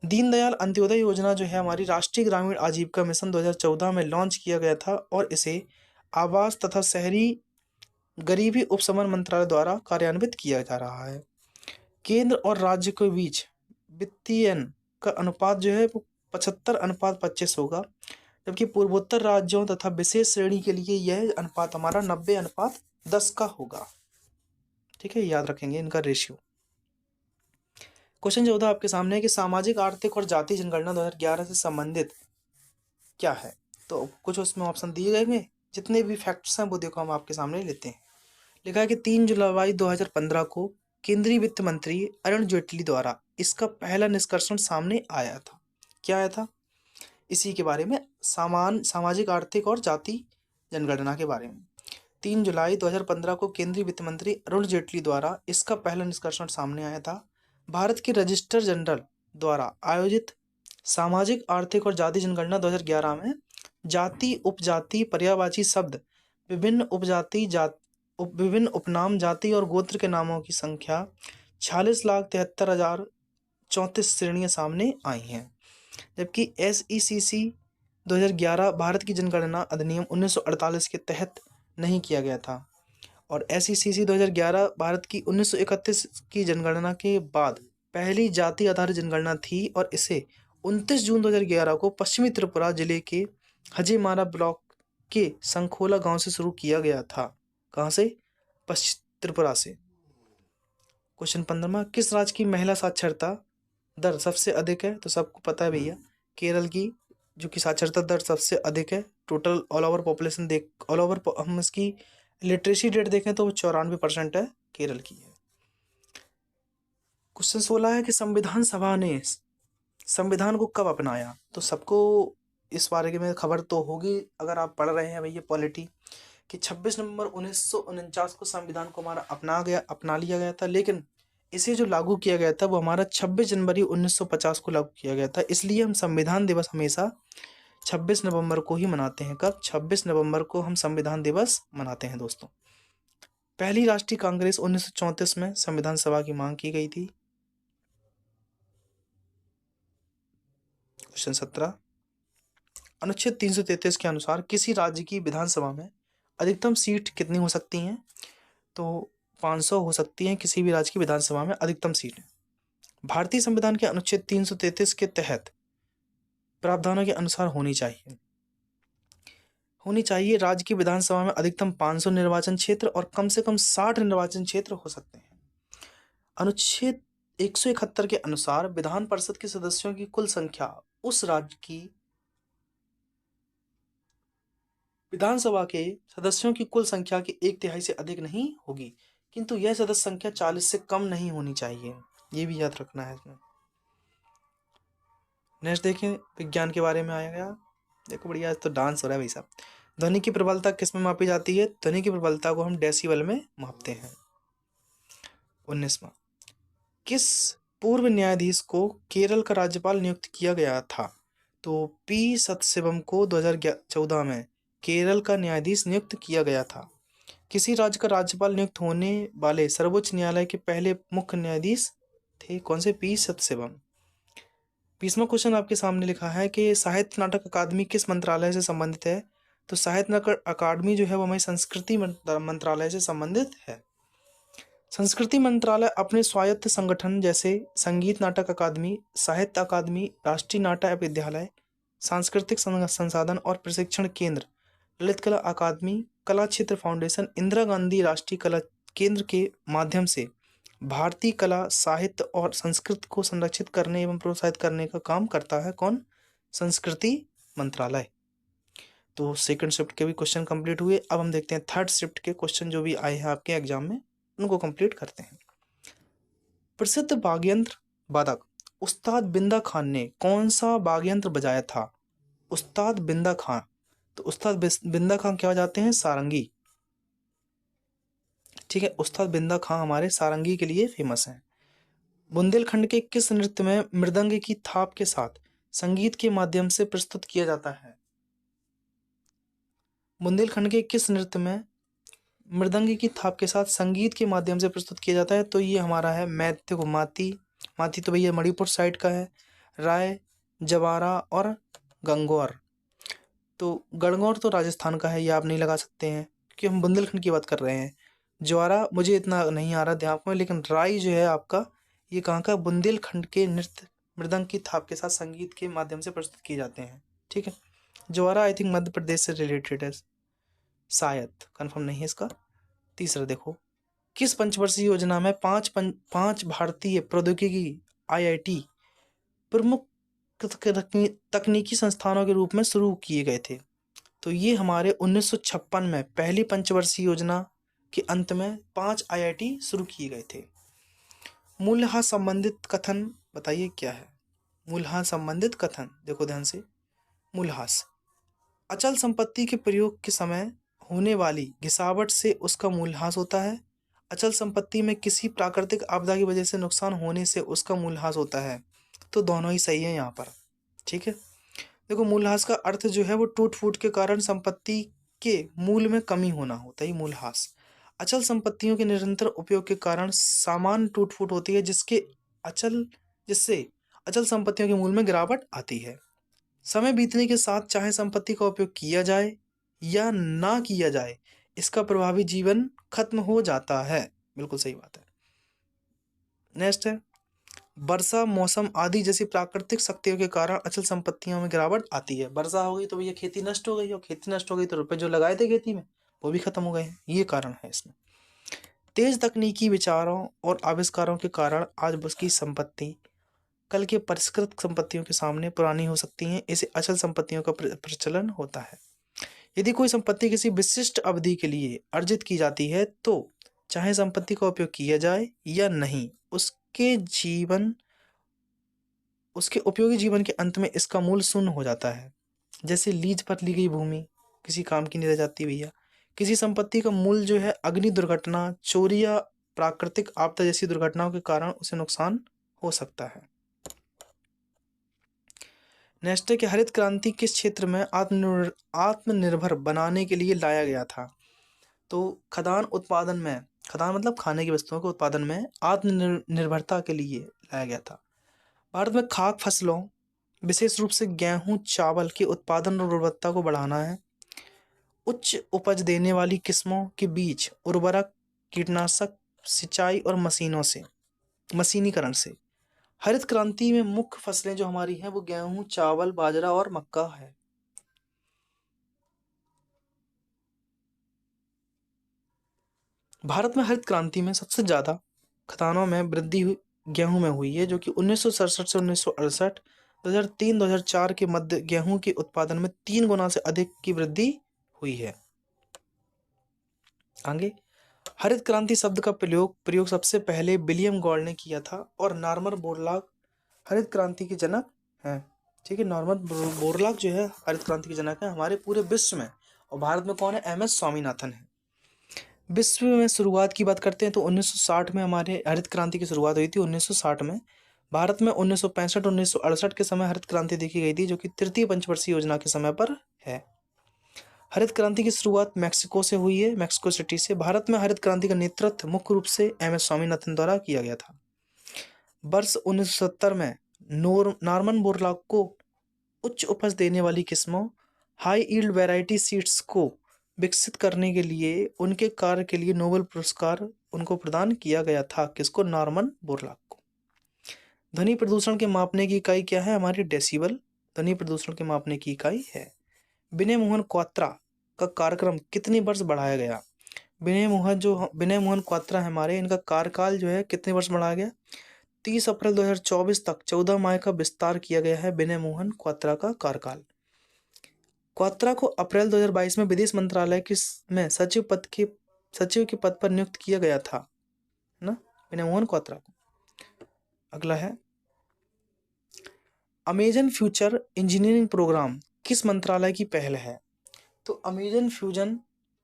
दीनदयाल अंत्योदय योजना जो है हमारी राष्ट्रीय ग्रामीण आजीविका मिशन 2014 में लॉन्च किया गया था और इसे आवास तथा शहरी गरीबी उपशमन मंत्रालय द्वारा कार्यान्वित किया जा रहा है। केंद्र और राज्य के बीच वित्तीय का अनुपात जो है वो 75:25 होगा, जबकि पूर्वोत्तर राज्यों तथा विशेष श्रेणी के लिए यह अनुपात हमारा 90:10 का होगा। ठीक है, याद रखेंगे इनका रेशियो। क्वेश्चन 14 आपके सामने है कि सामाजिक, आर्थिक और जाति जनगणना 2011 से संबंधित क्या है? तो कुछ उसमें ऑप्शन दिए गए हैं, जितने भी फैक्ट्स हैं वो देखो हम आपके सामने लेते हैं। लिखा है कि 3 जुलाई 2015 को केंद्रीय वित्त मंत्री अरुण जेटली द्वारा इसका पहला निष्कर्षण सामने आया था। क्या आया था? इसी के बारे में, सामाजिक, आर्थिक और जाति जनगणना के बारे में। 3 जुलाई 2015 को केंद्रीय वित्त मंत्री अरुण जेटली द्वारा इसका पहला निष्कर्षण सामने आया था। भारत के रजिस्ट्रार जनरल द्वारा आयोजित सामाजिक, आर्थिक और जाति जनगणना 2011 में जाति, उपजाति, पर्यायवाची शब्द, विभिन्न उपनाम, जाति और गोत्र के नामों की संख्या 46,73,034 श्रेणियां सामने आई हैं। जबकि SECC 2011 भारत की जनगणना अधिनियम 1948 के तहत नहीं किया गया था और SECC 2011 भारत की 1931 की जनगणना के बाद पहली जाति आधारित जनगणना थी और इसे 29 जून 2011 को पश्चिमी त्रिपुरा जिले के हजेमारा ब्लॉक के संखोला गांव से शुरू किया गया था। कहां से? पश्चिम त्रिपुरा से। क्वेश्चन 15वां, किस राज्य की महिला साक्षरता दर सबसे अधिक है? तो सबको पता है भैया, केरल की जो कि साक्षरता दर सबसे अधिक है। टोटल ऑल ओवर पॉपुलेशन हम इसकी लिटरेसी रेट देखें तो वो 94% है, केरल की है। क्वेश्चन 16 है कि संविधान सभा ने संविधान को कब अपनाया? तो सबको इस बारे में खबर तो होगी अगर आप पढ़ रहे हैं भैया पॉलिटी, कि 26 नवंबर 1949 को संविधान को हमारा अपना लिया गया था, लेकिन इसे जो लागू किया गया था वो हमारा 26 जनवरी 1950 को लागू किया गया था। इसलिए हम संविधान दिवस हमेशा 26 नवंबर को ही मनाते हैं। कब? 26 नवंबर को हम संविधान दिवस मनाते हैं दोस्तों। पहली राष्ट्रीय कांग्रेस 1934 में संविधान सभा की मांग की गई थी। क्वेश्चन 17, अनुच्छेद 333 के अनुसार किसी राज्य की विधानसभा में अधिकतम सीट कितनी हो सकती हैं? तो 500 हो सकती हैं किसी भी राज्य की विधानसभा में अधिकतम सीटें। भारतीय संविधान के अनुच्छेद 333 के तहत प्रावधानों के अनुसार होनी चाहिए राज्य की विधानसभा में अधिकतम 500 निर्वाचन क्षेत्र और कम से कम 60 निर्वाचन क्षेत्र हो सकते हैं। अनुच्छेद 171 के अनुसार विधान परिषद के सदस्यों की कुल संख्या उस राज्य की विधानसभा के सदस्यों की कुल संख्या की 1/3 से अधिक नहीं होगी, किंतु यह सदस्य संख्या 40 से कम नहीं होनी चाहिए। ये भी याद रखना है इसमें। नेक्स्ट देखें, विज्ञान के बारे में आया गया। देखो बढ़िया, तो डांस हो रहा है भाई साहब। ध्वनि की प्रबलता किस में मापी जाती है? ध्वनि की प्रबलता को हम डेसिबल में मापते हैं। 19वां, किस पूर्व न्यायाधीश को केरल का राज्यपाल नियुक्त किया गया था? तो पी सतशिवम को 2014 में केरल का न्यायाधीश नियुक्त किया गया था। किसी राज्य का राज्यपाल नियुक्त होने वाले सर्वोच्च न्यायालय के पहले मुख्य न्यायाधीश थे कौन से? पी सतशिवम। 20वां क्वेश्चन आपके सामने लिखा है कि साहित्य नाटक अकादमी किस मंत्रालय से संबंधित है? तो साहित्य नाटक अकादमी जो है वो हमारी संस्कृति मंत्रालय से संबंधित है। संस्कृति मंत्रालय अपने स्वायत्त संगठन जैसे संगीत नाटक अकादमी, साहित्य अकादमी, राष्ट्रीय नाट्य विद्यालय, सांस्कृतिक संसाधन और प्रशिक्षण केंद्र, ललित कला अकादमी, कला क्षेत्र फाउंडेशन, इंदिरा गांधी राष्ट्रीय कला केंद्र के माध्यम से भारतीय कला, साहित्य और संस्कृति को संरक्षित करने एवं प्रोत्साहित करने का काम करता है। कौन? संस्कृति मंत्रालय। तो सेकंड शिफ्ट के भी क्वेश्चन कंप्लीट हुए। अब हम देखते हैं थर्ड शिफ्ट के क्वेश्चन जो भी आए हैं आपके एग्जाम में, उनको कंप्लीट करते हैं। प्रसिद्ध वाद्ययंत्र वादक उस्ताद बिंदा खान ने कौन सा वाद्ययंत्र बजाया था? उस्ताद बिंदा खान। तो उस्ताद बिंदा खान क्या बजाते हैं? सारंगी। ठीक है, उस्ताद बिंदा खान हमारे सारंगी के लिए फेमस हैं। बुंदेलखंड के किस नृत्य में मृदंग की थाप के साथ संगीत के माध्यम से प्रस्तुत किया जाता है? बुंदेलखंड के किस नृत्य में मृदंग की थाप के साथ संगीत के माध्यम से प्रस्तुत किया जाता है? तो ये हमारा है देखो माती तो भैया मणिपुर साइड का है, राय, जवारा और गंगौर। तो गणगौर तो राजस्थान का है, ये आप नहीं लगा सकते हैं क्योंकि हम बुंदेलखंड की बात कर रहे हैं। ज्वारा मुझे इतना नहीं आ रहा ध्यान में, लेकिन राय जो है आपका, ये कहाँ का? बुंदेलखंड के नृत्य मृदंग की थाप के साथ संगीत के माध्यम से प्रस्तुत किए जाते हैं। ठीक है, ज्वारा आई थिंक मध्य प्रदेश से रिलेटेड है, शायद, कंफर्म नहीं है इसका। तीसरा देखो, किस पंचवर्षीय योजना में पांच भारतीय प्रौद्योगिकी IIT प्रमुख तकनीकी संस्थानों के रूप में शुरू किए गए थे? तो ये हमारे 1956 में पहली पंचवर्षीय योजना के अंत में 5 IIT शुरू किए गए थे। मूल्यह्रास संबंधित कथन बताइए क्या है? मूल्यह्रास संबंधित कथन देखो ध्यान से। मूल्यह्रास अचल संपत्ति के प्रयोग के समय होने वाली घिसावट से उसका मूल्यह्रास होता है। अचल संपत्ति में किसी प्राकृतिक आपदा की वजह से नुकसान होने से उसका मूल्यह्रास होता है। तो दोनों ही सही है यहाँ पर। ठीक है, देखो मूल्यह्रास का अर्थ जो है वो टूट फूट के कारण संपत्ति के मूल्य में कमी होना होता है मूल्यह्रास। अचल संपत्तियों के निरंतर उपयोग के कारण सामान्य टूट फूट होती है जिससे अचल संपत्तियों के मूल्य में गिरावट आती है। समय बीतने के साथ चाहे संपत्ति का उपयोग किया जाए या ना किया जाए, इसका प्रभावी जीवन खत्म हो जाता है। बिल्कुल सही बात है। नेक्स्ट है, वर्षा, मौसम आदि जैसी प्राकृतिक शक्तियों के कारण अचल संपत्तियों में गिरावट आती है। वर्षा हो गई तो भैया खेती नष्ट हो गई, और खेती नष्ट हो गई तो रुपए जो लगाए थे खेती में वो भी खत्म हो गए हैं। ये कारण है इसमें। तेज तकनीकी विचारों और आविष्कारों के कारण आज उसकी संपत्ति कल के परिष्कृत संपत्तियों के सामने पुरानी हो सकती हैं। इसे अचल संपत्तियों का प्रचलन होता है। यदि कोई संपत्ति किसी विशिष्ट अवधि के लिए अर्जित की जाती है तो चाहे संपत्ति का उपयोग किया जाए या नहीं, उसके उपयोगी जीवन के अंत में इसका मूल्य शून्य हो जाता है। जैसे लीज पर ली गई भूमि किसी काम की नहीं रह जाती भैया, किसी संपत्ति का मूल्य जो है अग्नि दुर्घटना, चोरी या प्राकृतिक आपदा जैसी दुर्घटनाओं के कारण उसे नुकसान हो सकता है। नेक्स्ट है कि हरित क्रांति किस क्षेत्र में आत्मनिर्भर बनाने के लिए लाया गया था? तो खदान उत्पादन में, खदान मतलब खाने की वस्तुओं के उत्पादन में आत्मनिर्भरता के लिए लाया गया था। भारत में खाद्य फसलों विशेष रूप से गेहूं, चावल के उत्पादन और गुणवत्ता को बढ़ाना है। उच्च उपज देने वाली किस्मों के बीज, उर्वरक, कीटनाशक, सिंचाई और मशीनीकरण से। हरित क्रांति में मुख्य फसलें जो हमारी हैं वो गेहूं, चावल, बाजरा और मक्का है। भारत में हरित क्रांति में सबसे ज्यादा खदानों में वृद्धि गेहूं में हुई है, जो कि 1967 से 1968, 2003 2004 के मध्य गेहूं के उत्पादन में 3 गुना से अधिक की वृद्धि हुई है। आगे, हरित क्रांति शब्द का प्रयोग सबसे पहले विलियम गॉल ने किया था और नॉर्मन बोरलॉग हरित क्रांति के जनक हैं। ठीक है, नॉर्मन बोरलॉग जो है हरित क्रांति के जनक है हमारे पूरे विश्व में। और भारत में कौन है? एमएस स्वामीनाथन है। विश्व में शुरुआत की बात करते हैं तो 1960 में हमारे हरित क्रांति की शुरुआत हुई थी। 1960 में भारत में 1965 1968 के समय हरित क्रांति देखी गई थी, जो कि तृतीय पंचवर्षीय योजना के समय पर है। हरित क्रांति की शुरुआत मैक्सिको से हुई है, मैक्सिको सिटी से। भारत में हरित क्रांति का नेतृत्व मुख्य रूप से एमएस स्वामीनाथन द्वारा किया गया था। वर्ष 1970 में नॉर्मन बोरलॉग को उच्च उपज देने वाली किस्मों, हाई यील्ड वैरायटी सीड्स को विकसित करने के लिए उनके कार्य के लिए नोबेल पुरस्कार उनको प्रदान किया गया था। किसको? नॉर्मन बोरलॉग को। ध्वनि प्रदूषण के मापने की इकाई क्या है? हमारी डेसिबल ध्वनि प्रदूषण के मापने की इकाई है। विनय मोहन क्वात्रा का कार्यक्रम कितने वर्ष बढ़ाया गया? विनय मोहन क्वात्रा है हमारे, इनका कार्यकाल जो है कितने वर्ष बढ़ाया गया? 30 अप्रैल 2024 तक 14 माह का विस्तार किया गया है विनय मोहन क्वात्रा का कार्यकाल। क्वात्रा को अप्रैल 2022 में विदेश मंत्रालय में सचिव के पद पर नियुक्त किया गया था, है ना, विनय मोहन क्वात्रा को। अगला है, अमेजन फ्यूचर इंजीनियरिंग प्रोग्राम किस मंत्रालय की पहल है? तो अमेजन फ्यूजन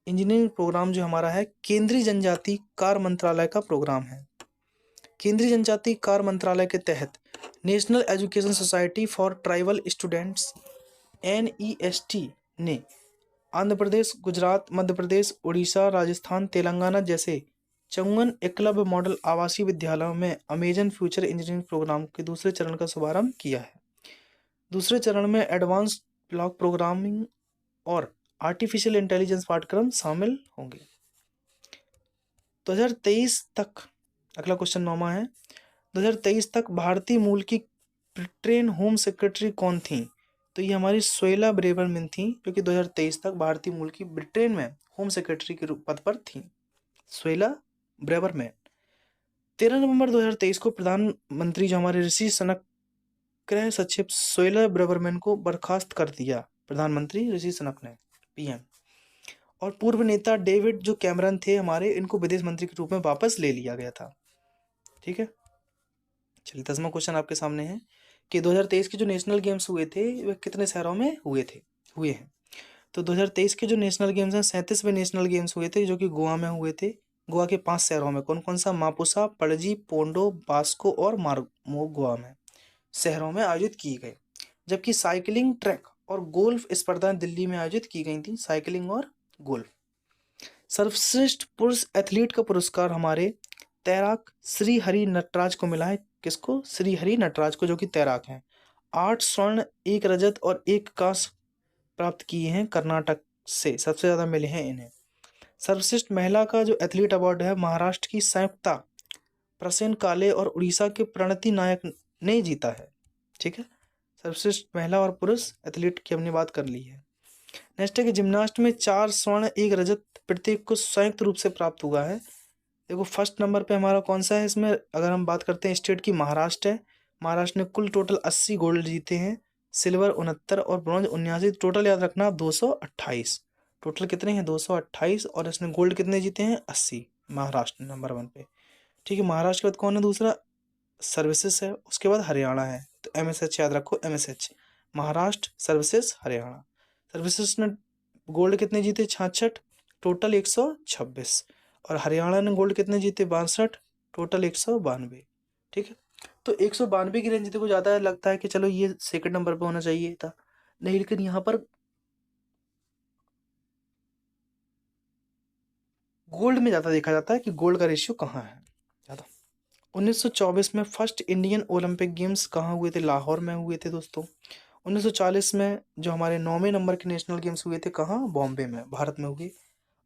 इंजीनियरिंग प्रोग्राम जो हमारा है केंद्रीय जनजाति कार्य मंत्रालय का प्रोग्राम है। केंद्रीय जनजाति कार्य मंत्रालय के तहत national education society for tribal students NEST ने आंध्र प्रदेश, गुजरात, मध्य प्रदेश, उड़ीसा, राजस्थान, तेलंगाना जैसे 54 एकलव्य मॉडल आवासीय विद्यालयों में अमेजन फ्यूचर इंजीनियरिंग प्रोग्राम के दूसरे चरण का शुभारंभ किया है। दूसरे चरण में एडवांस ब्लॉक प्रोग्रामिंग और आर्टिफिशियल इंटेलिजेंस पाठ्यक्रम शामिल होंगे। 2023 तक, अगला क्वेश्चन 9वां है, 2023 तक भारतीय मूल की ब्रिटेन होम सेक्रेटरी कौन थी? तो ये हमारी सोहेला ब्रेवरमैन थी, जो कि 2023 तक भारतीय मूल की ब्रिटेन में होम सेक्रेटरी के पद पर थी, सोहेला ब्रेवरमैन। 13 नवंबर 2023 को प्रधानमंत्री जो हमारे ऋषि सुनक गृह सचिव सोहेला ब्रेवरमैन को बर्खास्त कर दिया, प्रधानमंत्री ऋषि सुनक ने, PM। और पूर्व नेता डेविड जो कैमरन थे हमारे, इनको विदेश मंत्री के रूप में वापस ले लिया गया था। ठीक है, चलिए 10वां क्वेश्चन आपके सामने है कि 2023 के जो नेशनल गेम्स हुए थे वे कितने शहरों में हुए हैं? तो 2023 के जो नेशनल गेम्स हैं 37वें नेशनल गेम्स हुए थे, जो कि गोवा में हुए थे। गोवा के 5 शहरों में, कौन कौन सा? मापुसा, पणजी, पोंडो, बास्को और मार्गो गोवा में शहरों में आयोजित की गए। जबकि साइकिलिंग ट्रैक और गोल्फ स्पर्धाएं दिल्ली में आयोजित की गई थी, साइकिलिंग और गोल्फ। सर्वश्रेष्ठ पुरुष एथलीट का पुरस्कार हमारे तैराक श्री हरि नटराज को मिला है। किसको? श्री हरि नटराज को, जो कि तैराक हैं। 8 स्वर्ण, 1 रजत और 1 कांस्य प्राप्त किए हैं कर्नाटक से, सबसे ज्यादा मिले हैं इन्हें। सर्वश्रेष्ठ महिला का जो एथलीट अवार्ड है महाराष्ट्र की संयुक्ता प्रसेन काले और उड़ीसा के प्रणति नायक ने जीता है। ठीक है, सर्वश्रेष्ठ महिला और पुरुष एथलीट की हमने बात कर ली है। नेक्स्ट है कि जिम्नास्ट में 4 स्वर्ण 1 रजत प्रत्येक को संयुक्त रूप से प्राप्त हुआ है। देखो फर्स्ट नंबर पे हमारा कौन सा है इसमें? अगर हम बात करते हैं स्टेट की, महाराष्ट्र है। महाराष्ट्र ने कुल टोटल 80 गोल्ड जीते हैं, सिल्वर 69 और ब्रॉन्ज 79। टोटल याद रखना 228। टोटल कितने हैं? 228। और इसने गोल्ड कितने जीते हैं? 80। महाराष्ट्र नंबर 1 पे। ठीक है, महाराष्ट्र के बाद कौन है दूसरा? सर्विसेज है। उसके बाद हरियाणा है, तो MSH याद रखो, MSH, Maharashtra services Haryana. Services ने गोल्ड कितने जीते? 66। टोटल 126। और हरियाणा ने गोल्ड कितने जीते? 62, टोटल 192। ठीक है, तो 192 की रेंज देखो ज़्यादा लगता है कि चलो ये सेकंड नंबर पे होना चाहिए था, नहीं, लेकिन यहाँ पर गोल्ड में ज़्यादा देखा जाता है कि गोल्ड का रेशियो कहाँ है ज़्यादा। 1924 में फर्स्ट इंडियन ओलंपिक गेम्स कहाँ हुए थे? लाहौर में हुए थे दोस्तों। 1940 में जो हमारे 9वें नंबर के नेशनल गेम्स हुए थे कहाँ? बॉम्बे में, भारत में हुए।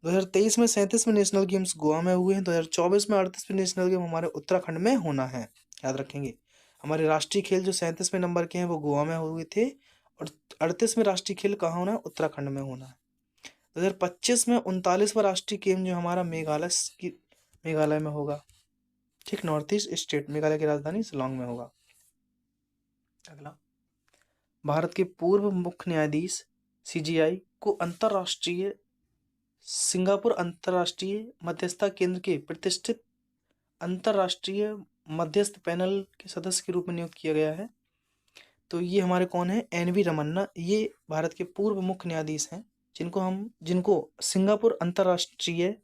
2023 में 37वें नेशनल गेम्स गोवा में हुए हैं। 2024 में 38वें नेशनल गेम हमारे उत्तराखंड में होना है, याद रखेंगे। हमारे राष्ट्रीय खेल जो 37वें नंबर के हैं वो गोवा में हुए थे, और 38वें राष्ट्रीय खेल कहाँ होना है? उत्तराखंड में होना है। 2025 में 39वां राष्ट्रीय गेम जो हमारा मेघालय में होगा। ठीक, नॉर्थ ईस्ट स्टेट, मेघालय की राजधानी शिलोंग में होगा। अगला, भारत के पूर्व मुख्य न्यायाधीश सीजीआई को अंतरराष्ट्रीय सिंगापुर अंतरराष्ट्रीय मध्यस्थता केंद्र के प्रतिष्ठित अंतरराष्ट्रीय मध्यस्थ पैनल के सदस्य के रूप में नियुक्त किया गया है। तो ये हमारे कौन है? एनवी रमन्ना। ये भारत के पूर्व मुख्य न्यायाधीश हैं जिनको सिंगापुर अंतरराष्ट्रीय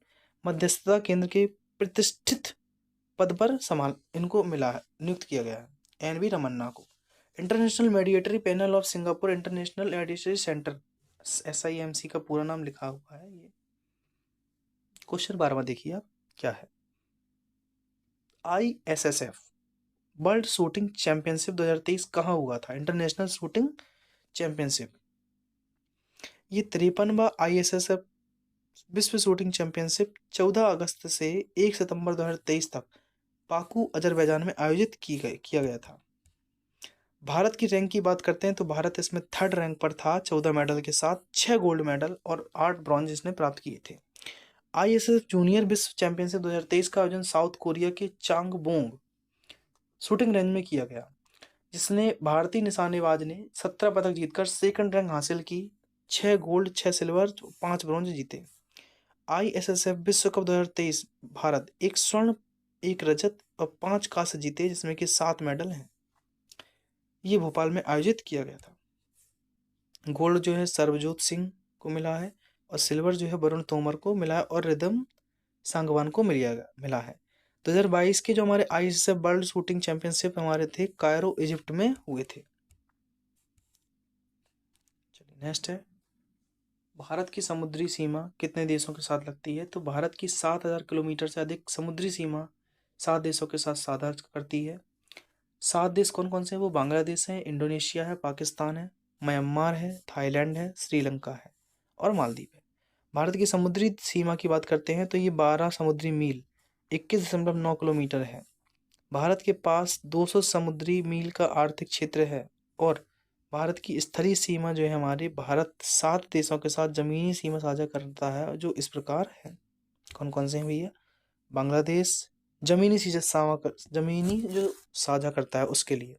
मध्यस्थता केंद्र के प्रतिष्ठित पद पर इनको मिला है, नियुक्त किया गया है एनवी रमन्ना को। International Mediatory Panel of Singapore International Mediatory Centre, SIMC का पूरा नाम लिखा हुआ है ये। क्वेश्चन 12वां देखिए आप, क्या है? ISSF वर्ल्ड शूटिंग चैंपियनशिप 2023 कहाँ हुआ था? International shooting championship. ये 53वां ISSF विश्व शूटिंग चैंपियनशिप 14 अगस्त से 1 सितंबर 2023 तक बाकू अजरबैजान में आयोजित किया गया था। भारत की रैंक की बात करते हैं तो भारत इसमें 3rd रैंक पर था 14 मेडल के साथ, 6 गोल्ड मेडल और 8 ब्रॉन्ज इसने प्राप्त किए थे। ISSF जूनियर विश्व चैंपियनशिप 2023 का आयोजन साउथ कोरिया के चांगबोंग शूटिंग रेंज में किया गया, जिसने भारतीय निशानेबाज ने 17 पदक जीतकर 2nd रैंक हासिल की, 6 गोल्ड, 6 सिल्वर, 5 ब्रॉन्ज जीते। ISSF विश्व कप 2023 भारत 1 स्वर्ण, 1 रजत और 5 कांस्य जीते, जिसमें कि 7 मेडल हैं। ये भोपाल में आयोजित किया गया था। गोल्ड जो है सर्वजोत सिंह को मिला है, और सिल्वर जो है वरुण तोमर को मिला है, और रिदम सांगवान को मिला है। 2022 के जो हमारे ISSF वर्ल्ड शूटिंग चैंपियनशिप हमारे थे कायरो इजिप्ट में हुए थे। चलिए नेक्स्ट है, भारत की समुद्री सीमा कितने देशों के साथ लगती है? तो भारत की 7000 किलोमीटर से अधिक समुद्री सीमा 7 देशों के साथ साझा करती है। 7 देश कौन कौन से हैं? वो बांग्लादेश है, इंडोनेशिया है, पाकिस्तान है, म्यांमार है, थाईलैंड है, श्रीलंका है और मालदीव है। भारत की समुद्री सीमा की बात करते हैं तो ये 12 समुद्री मील 21.9 किलोमीटर है। भारत के पास 200 समुद्री मील का आर्थिक क्षेत्र है, और भारत की स्थलीय सीमा जो है हमारी, भारत 7 देशों के साथ जमीनी सीमा साझा करता है, जो इस प्रकार है। कौन कौन से हैं भैया? बांग्लादेश जमीनी जो साझा करता है उसके लिए,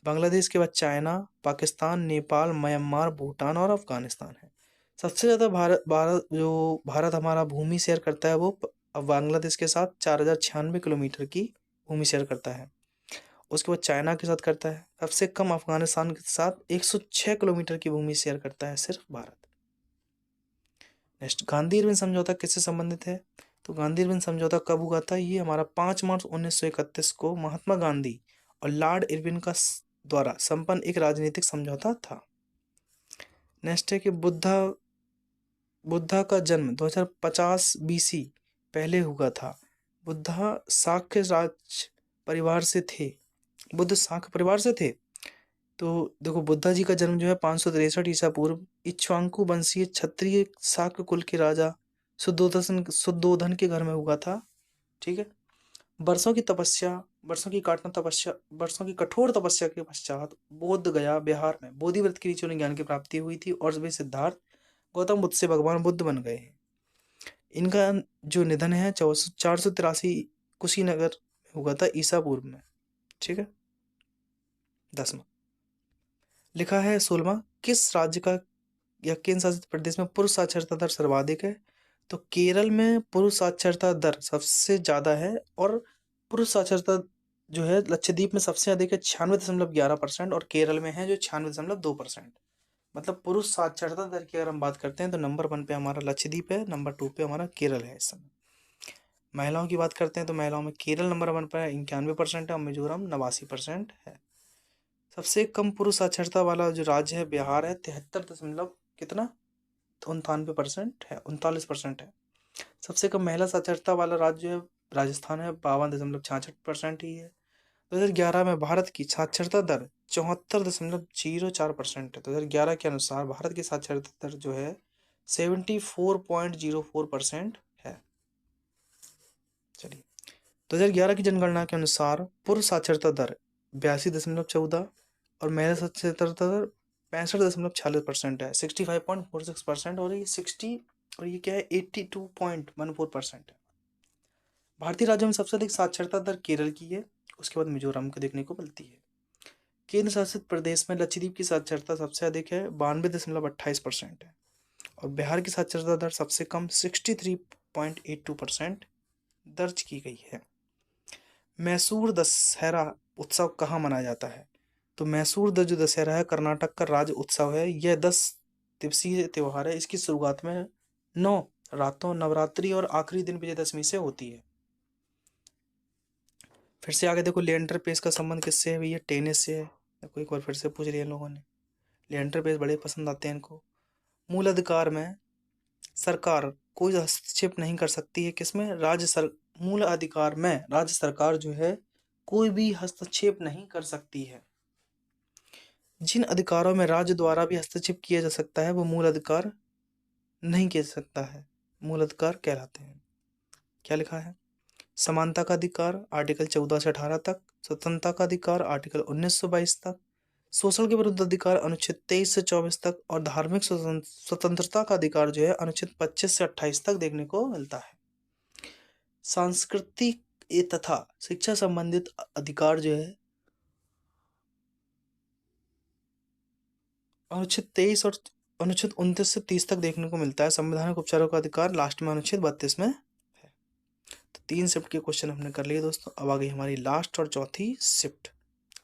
बांग्लादेश के बाद चाइना, पाकिस्तान, नेपाल, म्यांमार, भूटान और अफगानिस्तान है। सबसे ज़्यादा भारत हमारा भूमि शेयर करता है वो बांग्लादेश के साथ 4096 किलोमीटर की भूमि शेयर करता है। उसके बाद चाइना के साथ करता है। सबसे कम अफगानिस्तान के साथ 106 किलोमीटर की भूमि शेयर करता है सिर्फ भारत। नेक्स्ट, गांधी इरविन समझौता किससे संबंधित है? तो गांधी इरविन समझौता कब हुआ था? ये हमारा 5 मार्च 1931 को महात्मा गांधी और लॉर्ड इरविन का द्वारा संपन्न एक राजनीतिक समझौता था। नेक्स्ट है कि बुद्धा का जन्म 2050 BC पहले हुआ था। बुद्धा शाक्य परिवार से थे। बुद्ध शाक्य परिवार से थे। तो देखो, बुद्धा जी का जन्म जो है 563 ईसा पूर्व इक्ष्वाकु वंशीय क्षत्रिय शाक्य कुल के राजा शुद्धोधन के घर में हुआ था। ठीक है, वर्षों की कठोर तपस्या के पश्चात बोध गया बिहार में बोधि व्रत के नीचे उन्हें ज्ञान की प्राप्ति हुई थी, और वे सिद्धार्थ गौतम बुद्ध से भगवान बुद्ध बन गए हैं। इनका जो निधन है 483 कुशीनगर हुआ था ईसा पूर्व में। ठीक है, 10वां लिखा है 16वां, किस राज्य का या केंद्र शासित प्रदेश में पुरुष साक्षरता दर सर्वाधिक है? तो केरल में पुरुष साक्षरता दर सबसे ज्यादा है, और पुरुष साक्षरता जो है लक्षद्वीप में सबसे अधिक है 96.11%, और केरल में है जो 96.2%। मतलब पुरुष साक्षरता दर की अगर हम बात करते हैं तो नंबर 1 पे हमारा लक्षद्वीप है, नंबर 2 पे हमारा केरल है इस समय। महिलाओं की बात करते हैं तो महिलाओं में केरल नंबर 1 पर 91% है और मिजोरम 89% है। सबसे कम पुरुष साक्षरता वाला जो राज्य है बिहार है, 73 दशमलव कितना 98% है, 39% है। सबसे कम महिला साक्षरता वाला राज्य है राजस्थान है, 52.66% ही है। 2011 में भारत की साक्षरता दर 74.04% है। 2011 के अनुसार भारत की साक्षरता दर जो है 74.04% है। चलिए, 2011 की जनगणना के अनुसार पुरुष साक्षरता दर 82.14 और महिला साक्षरता दर 65.46% है, 65.46%, और ये 60 और ये क्या है 82.14% है। भारतीय राज्यों में सबसे अधिक साक्षरता दर केरल की है, उसके बाद मिजोरम को देखने को मिलती है। केंद्र शासित प्रदेश में लक्षद्वीप की साक्षरता सबसे अधिक है, 92.28% है, और बिहार की साक्षरता दर सबसे कम 63.82% दर्ज की गई है। मैसूर दशहरा उत्सव कहाँ मनाया जाता है? तो मैसूर जो दशहरा है कर्नाटक का राज्य उत्सव है। यह 10 दिवसीय त्योहार है। इसकी शुरुआत में 9 रातों नवरात्रि और आखिरी दिन विजयदशमी से होती है। फिर से आगे देखो, लिएंडर पेस का संबंध किससे है भैया? टेनिस से है। देखो एक बार फिर से पूछ लिया इन लोगों ने, लिएंडर पेस बड़े पसंद आते हैं इनको। मूल अधिकार में सरकार कोई हस्तक्षेप नहीं कर सकती है, किसमें? मूल अधिकार में राज्य सरकार जो है कोई भी हस्तक्षेप नहीं कर सकती है। जिन अधिकारों में राज्य द्वारा भी हस्तक्षेप किया जा सकता है वो मूल अधिकार नहीं कह सकता है, मूल अधिकार कहलाते हैं। क्या लिखा है? समानता का अधिकार आर्टिकल 14 से 18 तक, स्वतंत्रता का अधिकार आर्टिकल 19 से 22 तक, शोषण के विरुद्ध अधिकार अनुच्छेद 23 से 24 तक, और धार्मिक स्वतंत्रता का अधिकार जो है अनुच्छेद 25 से 28 तक देखने को मिलता है। सांस्कृतिक तथा शिक्षा संबंधित अधिकार जो है अनुच्छेद 23 और अनुच्छेद 29 से 30 तक देखने को मिलता है। संवैधानिक उपचारों का अधिकार लास्ट में अनुच्छेद 32 में है। तो 3 शिफ्ट के क्वेश्चन हमने कर लिए दोस्तों। अब आ गई हमारी लास्ट और चौथी शिफ्ट।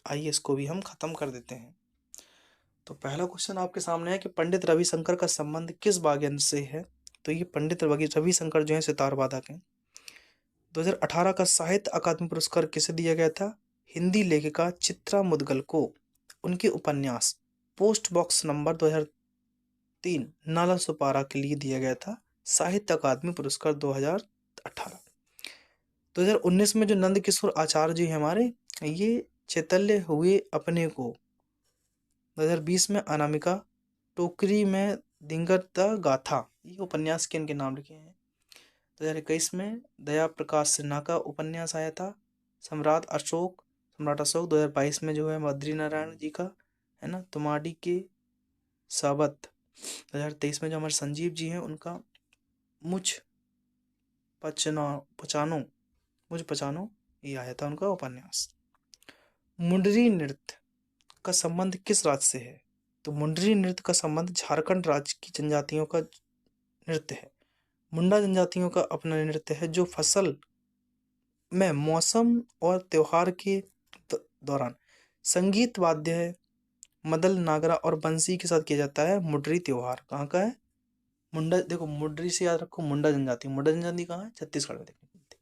आइए इसको भी हम खत्म कर देते हैं। तो पहला क्वेश्चन आपके सामने है कि पंडित रविशंकर का संबंध किस वाद्ययंत्र से है? तो ये पंडित रविशंकर जो है सितार वादक हैं। 2018 का साहित्य अकादमी पुरस्कार किसे दिया गया था? हिंदी लेखिका चित्रा मुदगल को उनके उपन्यास पोस्ट बॉक्स नंबर 2003 नाला सुपारा के लिए दिया गया था साहित्य अकादमी पुरस्कार 2018। 2019 में जो नंद किशोर आचार्य जी हमारे, ये चैतल्य हुए अपने को। 2020 में अनामिका टोकरी में दिंगरता गाथा, ये उपन्यास के इनके नाम लिखे हैं। 2021 में दया प्रकाश सिन्हा का उपन्यास आया था सम्राट अशोक। 2022 में जो है बद्री नारायण जी का है ना तुमाडी के सावत। 2023 में जो हमारे संजीव जी हैं उनका मुझ पचानो ये आया था उनका उपन्यास। मुंडरी नृत्य का संबंध किस राज्य से है? तो मुंडरी नृत्य का संबंध झारखंड राज्य की जनजातियों का नृत्य है। मुंडा जनजातियों का अपना नृत्य है जो फसल में मौसम और त्योहार के दौरान संगीत वाद्य है मदल नागरा और बंसी के साथ किया जाता है। मुंडरी त्योहार कहाँ का है? मुंडा। देखो मुंडरी से याद रखो मुंडा जनजाति। मुंडा जनजाति कहाँ है? छत्तीसगढ़ में देखने को मिलती है।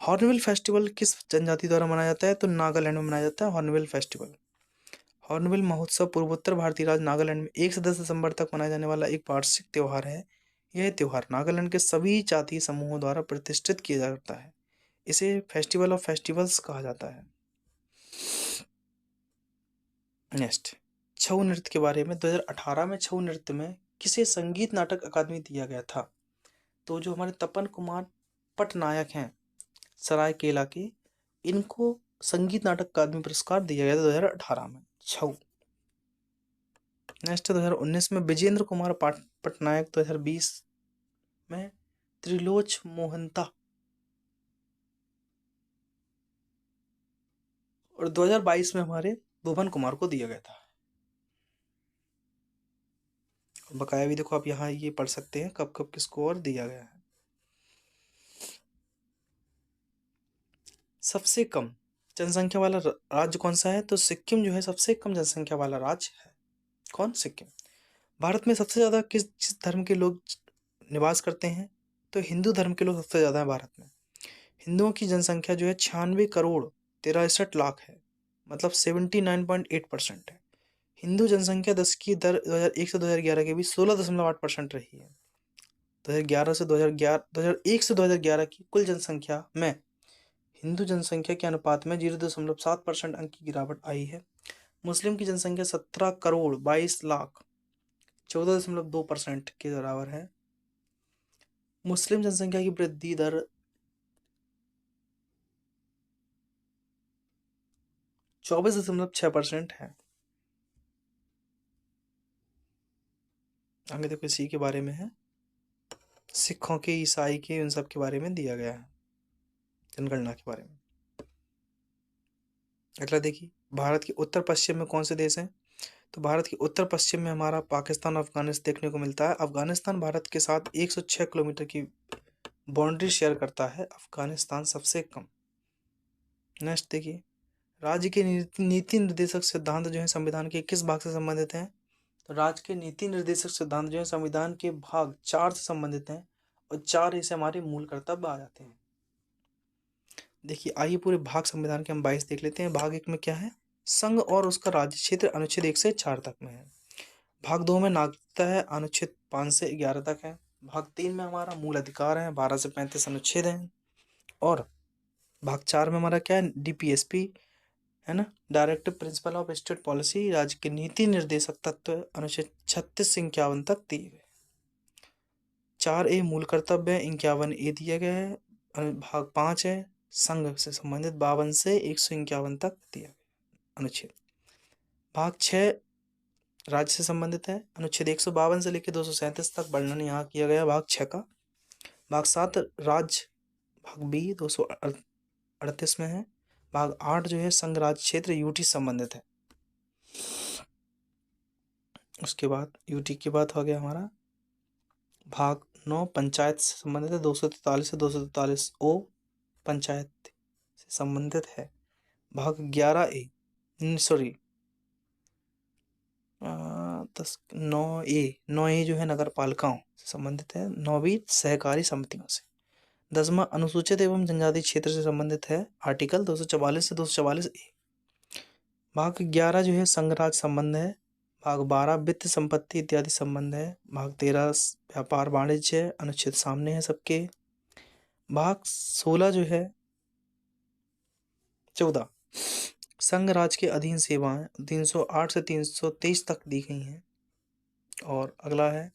हॉर्नबिल फेस्टिवल किस जनजाति द्वारा मनाया जाता है? तो नागालैंड में मनाया जाता है हॉर्नबिल फेस्टिवल। हॉर्नबिल महोत्सव पूर्वोत्तर भारतीय राज्य नागालैंड में 1 से 10 दिसंबर तक मनाया जाने वाला एक वार्षिक त्योहार है। यह त्योहार नागालैंड के सभी जातीय समूहों द्वारा प्रतिष्ठित किया जाता है। इसे फेस्टिवल ऑफ फेस्टिवल्स कहा जाता है। नेक्स्ट, छऊ नृत्य के बारे में। 2018 में छऊ नृत्य में किसे संगीत नाटक अकादमी दिया गया था? तो जो हमारे तपन कुमार पटनायक हैं सरायकेला के, इनको संगीत नाटक अकादमी पुरस्कार दिया गया था 2018 में छऊ। नेक्स्ट 2019 में विजेंद्र कुमार पटनायक, 2020 में त्रिलोच मोहंता और 2022 में हमारे भुवन कुमार को दिया गया था। बकाया भी देखो आप यहाँ ये पढ़ सकते हैं कब कब किसको और दिया गया है। सबसे कम जनसंख्या वाला राज्य कौन सा है? तो सिक्किम जो है सबसे कम जनसंख्या वाला राज्य है। कौन? सिक्किम। भारत में सबसे ज़्यादा किस धर्म के लोग निवास करते हैं? तो हिंदू धर्म के लोग सबसे ज़्यादा हैं भारत में। हिंदुओं की जनसंख्या जो है 96 करोड़ 63 लाख है, मतलब 79.8% है। हिंदू जनसंख्या 10 की दर 2001 से 2011 के बीच 16.8% रही है। 2011 से 2011 2001 से 2011 की कुल जनसंख्या में हिंदू जनसंख्या के अनुपात में 0.7% अंक की गिरावट आई है। मुस्लिम की जनसंख्या 17 करोड़ 22 लाख 14.2% के बराबर है। मुस्लिम जनसंख्या की वृद्धि दर 24.6% है। आगे देखो इसी के बारे में है, सिखों के, ईसाई के, उन सब के बारे में दिया गया है, जनगणना के बारे में। अगला देखिए, भारत के उत्तर पश्चिम में कौन से देश हैं? तो भारत के उत्तर पश्चिम में हमारा पाकिस्तान, अफगानिस्तान देखने को मिलता है। अफगानिस्तान भारत के साथ 106 किलोमीटर की बाउंड्री शेयर करता है, अफगानिस्तान सबसे कम। नेक्स्ट देखिए, राज्य के नीति निर्देशक सिद्धांत जो है संविधान के किस भाग से संबंधित हैं? तो राज्य के नीति निर्देशक सिद्धांत जो है संविधान के भाग 4 से संबंधित हैं, और 4 ऐसे हमारे मूल कर्तव्य आ जाते हैं। देखिए आइए पूरे भाग संविधान के हम 22 देख लेते हैं। भाग 1 में क्या है? संघ और उसका राज्य क्षेत्र, अनुच्छेद 1 से 4 तक में है। भाग 2 में नागरिकता है, अनुच्छेद 5 से 11 तक है। भाग 3 में हमारा मूल अधिकार है, 12 से 35 अनुच्छेद हैं। और भाग 4 में हमारा क्या है? डीपीएसपी है ना, directive principle of state policy, राज्य के नीति निर्देशक तत्व, अनुच्छेद 36 से 51 तक दिए गए। 4A मूल कर्तव्य है, 51A दिया गया है। भाग 5 है संघ से संबंधित, 52 से 151 तक दिया गया अनुच्छेद। भाग 6 राज्य से संबंधित है, अनुच्छेद 152 से लेकर 237 तक वर्णन यहाँ किया गया भाग 6 का। भाग 7 राज्य, भाग बी 238 में है। भाग 8 जो है संघ राज्य क्षेत्र यूटी संबंधित है। उसके बाद यूटी की बात हो गया हमारा। भाग 9 पंचायत से संबंधित है, 243 से 243 ओ पंचायत से संबंधित है। भाग 11A सॉरी 9A जो है नगर पालिकाओं से संबंधित है, 9वीं सहकारी समितियों से। 10वां अनुसूचित एवं जनजाति क्षेत्र से संबंधित है, आर्टिकल 244 से 244A। भाग 11 जो है संघ राज्य संबंध है। भाग 12 वित्त संपत्ति इत्यादि संबंध है। भाग 13 व्यापार वाणिज्य, अनुच्छेद सामने है सबके। भाग 16 जो है 14 संघ राज्य के अधीन सेवाएं 308 से 323 तक दी गई हैं। और अगला है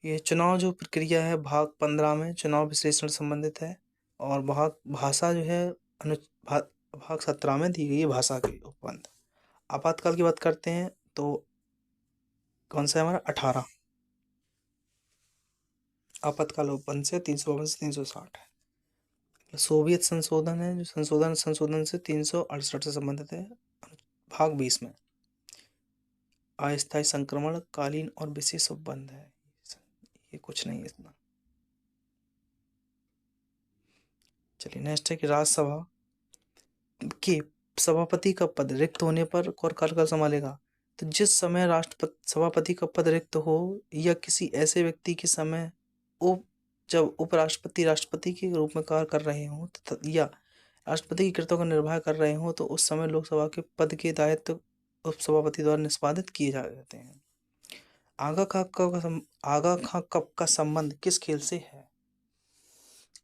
ये चुनाव जो प्रक्रिया है, भाग 15 में चुनाव विश्लेषण संबंधित है। और भाग भाषा जो है भाग 17 में दी गई है भाषा के उपबंध। आपातकाल की बात करते हैं तो कौन सा है हमारा? 18 आपातकाल उपबंध से 352 से 360 है। सोवियत संशोधन है, जो संशोधन से 368 से संबंधित है। भाग 20 में अस्थायी संक्रमण, कालीन और विशेष उपबंध है। ये कुछ नहीं है इतना। चलिए नेक्स्ट है कि राज्यसभा के सभापति का पद रिक्त होने पर कौन कार्यकाल संभालेगा? तो जिस समय राष्ट्रपति सभापति का पद रिक्त हो या किसी ऐसे व्यक्ति के समय जब उपराष्ट्रपति राष्ट्रपति के रूप में कार्य कर रहे हों या राष्ट्रपति की कृत्यों का निर्वाह कर रहे हों, तो उस समय लोकसभा के पद के दायित्व उपसभापति द्वारा निष्पादित किए जाते हैं। आगा खां कप का संबंध किस खेल से है?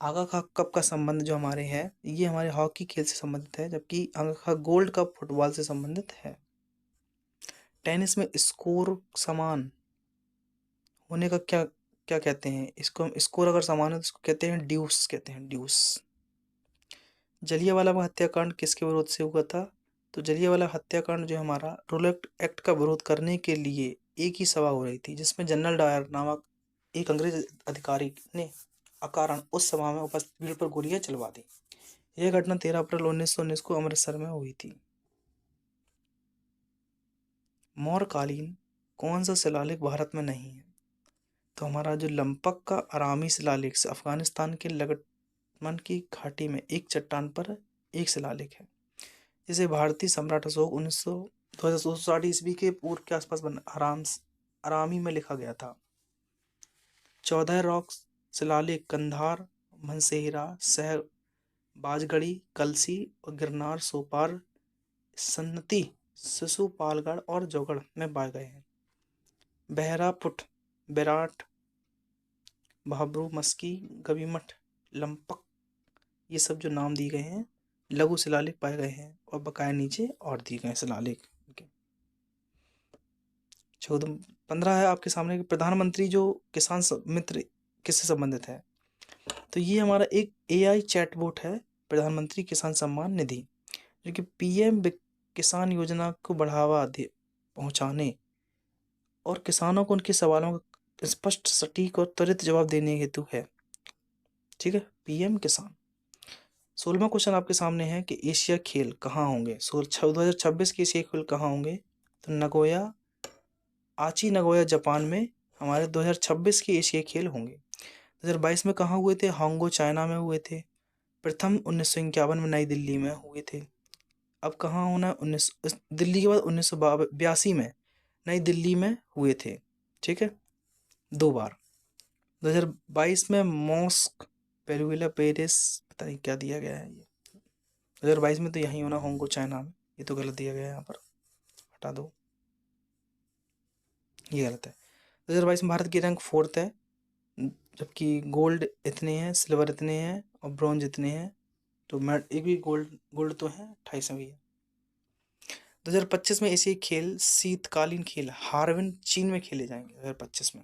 आगा खां कप का संबंध जो हमारे है ये हमारे हॉकी खेल से संबंधित है, जबकि आगा खां गोल्ड कप फुटबॉल से संबंधित है। टेनिस में स्कोर समान होने का क्या क्या कहते हैं? इसको स्कोर अगर समान है तो इसको कहते हैं ड्यूस, कहते हैं ड्यूस। जलियांवाला बाग हत्याकांड किसके विरोध से हुआ था? तो जलियांवाला हत्याकांड जो हमारा रोलेट एक्ट का विरोध करने के लिए एक ही सभा हो रही थी, जिसमें जनरल डायर नामक एक अंग्रेज अधिकारी ने अकारण उस सभा में उपस्थित भीड़ पर गोलियां चलवा दी। यह घटना 13 अप्रैल 1919 को अमृतसर में हुई थी। मौर्यकालीन कौन सा शिलालेख भारत में नहीं है? तो हमारा जो लंपक का अरामी शिलालेख से अफगानिस्तान के लगटमन की घाटी में एक चट्टान पर एक शिलालेख है, जिसे भारतीय सम्राट अशोक 2260 ईस्वी के पूर्व के आसपास आरामी में लिखा गया था। 14 रॉक शिलालेख कंधार, मनसेहरा, बाजगढ़ी, कलसी और गिरनार, सोपार, सन्नती, शिशुपालगढ़ और जौगढ़ में पाए गए हैं। बहरापुट, बेराट, भाबरू, मस्की, गवीमठ, लंपक, ये सब जो नाम दिए गए हैं लघु शिलालेख पाए गए हैं और बकाया नीचे और दिए गए शिलालेख। 15 है आपके सामने कि प्रधानमंत्री जो किसान मित्र किससे संबंधित है, तो ये हमारा एक AI चैटबॉट है, प्रधानमंत्री किसान सम्मान निधि, जो कि PM किसान योजना को बढ़ावा पहुंचाने और किसानों को उनके सवालों का स्पष्ट, सटीक और त्वरित जवाब देने हेतु है। ठीक है, PM किसान। 16वां क्वेश्चन आपके सामने है कि एशिया खेल कहाँ होंगे। 2026 के एशिया खेल कहाँ होंगे, तो नगोया जापान में हमारे 2026 के एशिया खेल होंगे। 2022 में कहाँ हुए थे, हांगो चाइना में हुए थे। प्रथम 1951 में नई दिल्ली में हुए थे। अब कहाँ होना है, दिल्ली के बाद 1982 में नई दिल्ली में हुए थे। ठीक है, 2 बार। 2022 में मॉस्क, पेरुविला, पेरिस, पता नहीं क्या दिया गया है ये। 2022 में तो यहीं होना, हांगो चाइना में, ये तो गलत दिया गया है, यहाँ पर हटा दो, ये गलत है। 2022 में भारत की रैंक 4th है, जबकि गोल्ड इतने हैं, सिल्वर इतने हैं और ब्रॉन्ज इतने हैं, तो एक भी गोल्ड तो है, 28वें है। 2025 में एशियाई खेल शीतकालीन खेल हार्बिन चीन में खेले जाएंगे। 2025 में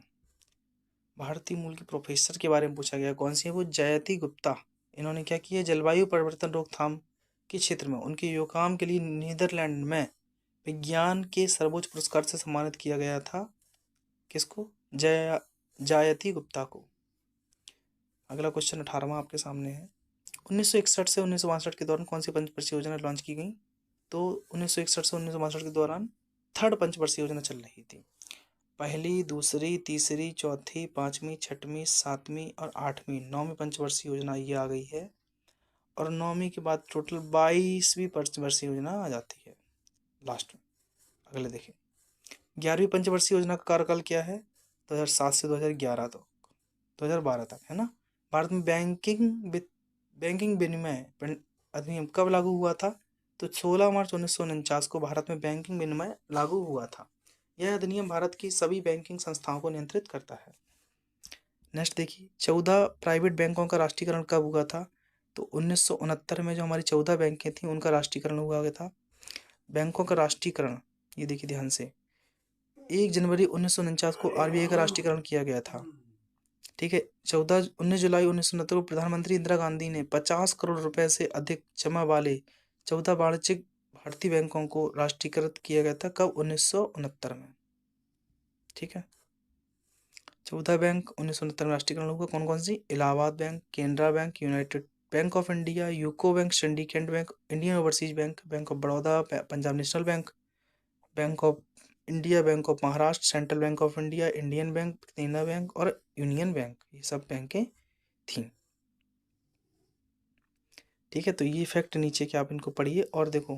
भारतीय मूल के प्रोफेसर के बारे में पूछा गया, कौन सी है वो, जयति गुप्ता। इन्होंने क्या किया, जलवायु परिवर्तन रोकथाम के क्षेत्र में उनके योगदान के लिए नीदरलैंड में विज्ञान के सर्वोच्च पुरस्कार से सम्मानित किया गया था। किसको, जयति गुप्ता को। अगला क्वेश्चन 18वां आपके सामने है, 1961 से 1962 के दौरान कौन सी पंचवर्षीय योजना लॉन्च की गई, तो 1961 से 1962 के दौरान 3rd पंचवर्षीय योजना चल रही थी। पहली, दूसरी, तीसरी, चौथी, 5वीं, 6वीं, 7वीं और 8वीं 9वीं पंचवर्षीय योजना ये आ गई है, और 9वीं के बाद टोटल 22वीं पंचवर्षीय योजना आ जाती है लास्ट में। अगले देखें, 11वीं पंचवर्षीय योजना का कार्यकाल क्या है, 2007 से 2012 तक है ना। भारत में बैंकिंग विनिमय अधिनियम कब लागू हुआ था, तो 16 मार्च 1949 को भारत में बैंकिंग विनिमय लागू हुआ था। यह अधिनियम भारत की सभी बैंकिंग संस्थाओं को नियंत्रित करता है। नेक्स्ट देखिए, 14 प्राइवेट बैंकों का राष्ट्रीयकरण कब हुआ था, तो 1969 में जो हमारी 14 बैंकें थी उनका राष्ट्रीयकरण हुआ गया था। बैंकों का राष्ट्रीयकरण, ये देखिए ध्यान से, 1 जनवरी 1949 को RBI का राष्ट्रीयकरण किया गया था। ठीक है, 19 जुलाई 1969 को प्रधानमंत्री इंदिरा गांधी ने 50 करोड़ रुपए से अधिक जमा वाले 14 वाणिज्यिक भारतीय बैंकों को राष्ट्रीयकृत किया गया था। कब, 1969 में। ठीक है, 14 बैंक 1969 में राष्ट्रीयकरण हुआ। कौन कौन सी, Allahabad Bank, Canara Bank, United Bank of India, UCO Bank, Syndicate Bank, Indian Overseas Bank, Bank of Baroda, Punjab National Bank, Bank of India, Bank of Maharashtra, Central Bank of India, Indian Bank, Dena Bank और यूनियन बैंक, ये सब बैंकें थी। ठीक है, तो ये fact नीचे के आप इनको पढ़िए। और देखो,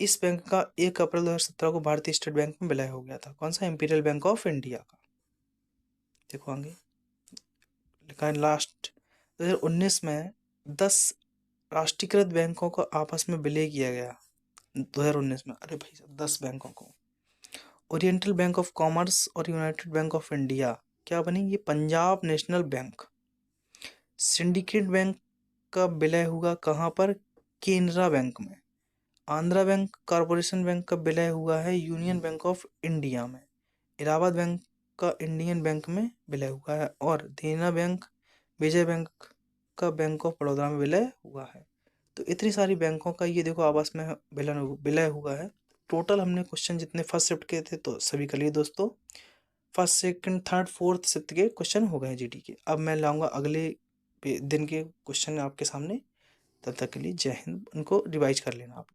इस बैंक का 1 अप्रैल 2017 को भारतीय स्टेट बैंक में विलय हो गया था। कौन सा, इंपीरियल बैंक ऑफ इंडिया का। देखो आगे लिखा है, लास्ट 2019 में 10 राष्ट्रीयकृत बैंकों को आपस में विलय किया गया 2019 में। अरे भाई, 10 बैंकों को। ओरिएंटल बैंक ऑफ कॉमर्स और यूनाइटेड बैंक ऑफ इंडिया क्या बनेंगे, Punjab National bank. Syndicate bank का विलय हुआ कहाँ पर, केनरा बैंक में। आंध्रा बैंक कॉरपोरेशन बैंक का विलय हुआ है यूनियन बैंक ऑफ इंडिया में। इलाहाबाद बैंक का इंडियन बैंक में विलय हुआ है, और देना बैंक, विजय बैंक का बैंक ऑफ बड़ौदा में विलय हुआ है। तो इतनी सारी बैंकों का ये देखो आपस में विलय हुआ है। टोटल हमने क्वेश्चन जितने फर्स्ट शिफ्ट के थे तो सभी कर लिए दोस्तों। First, second, third, fourth shift के क्वेश्चन हो गए GD के। अब मैं लाऊंगा अगले दिन के क्वेश्चन आपके सामने। तब तक के लिए जय हिंद, उनको रिवाइज कर लेना आप।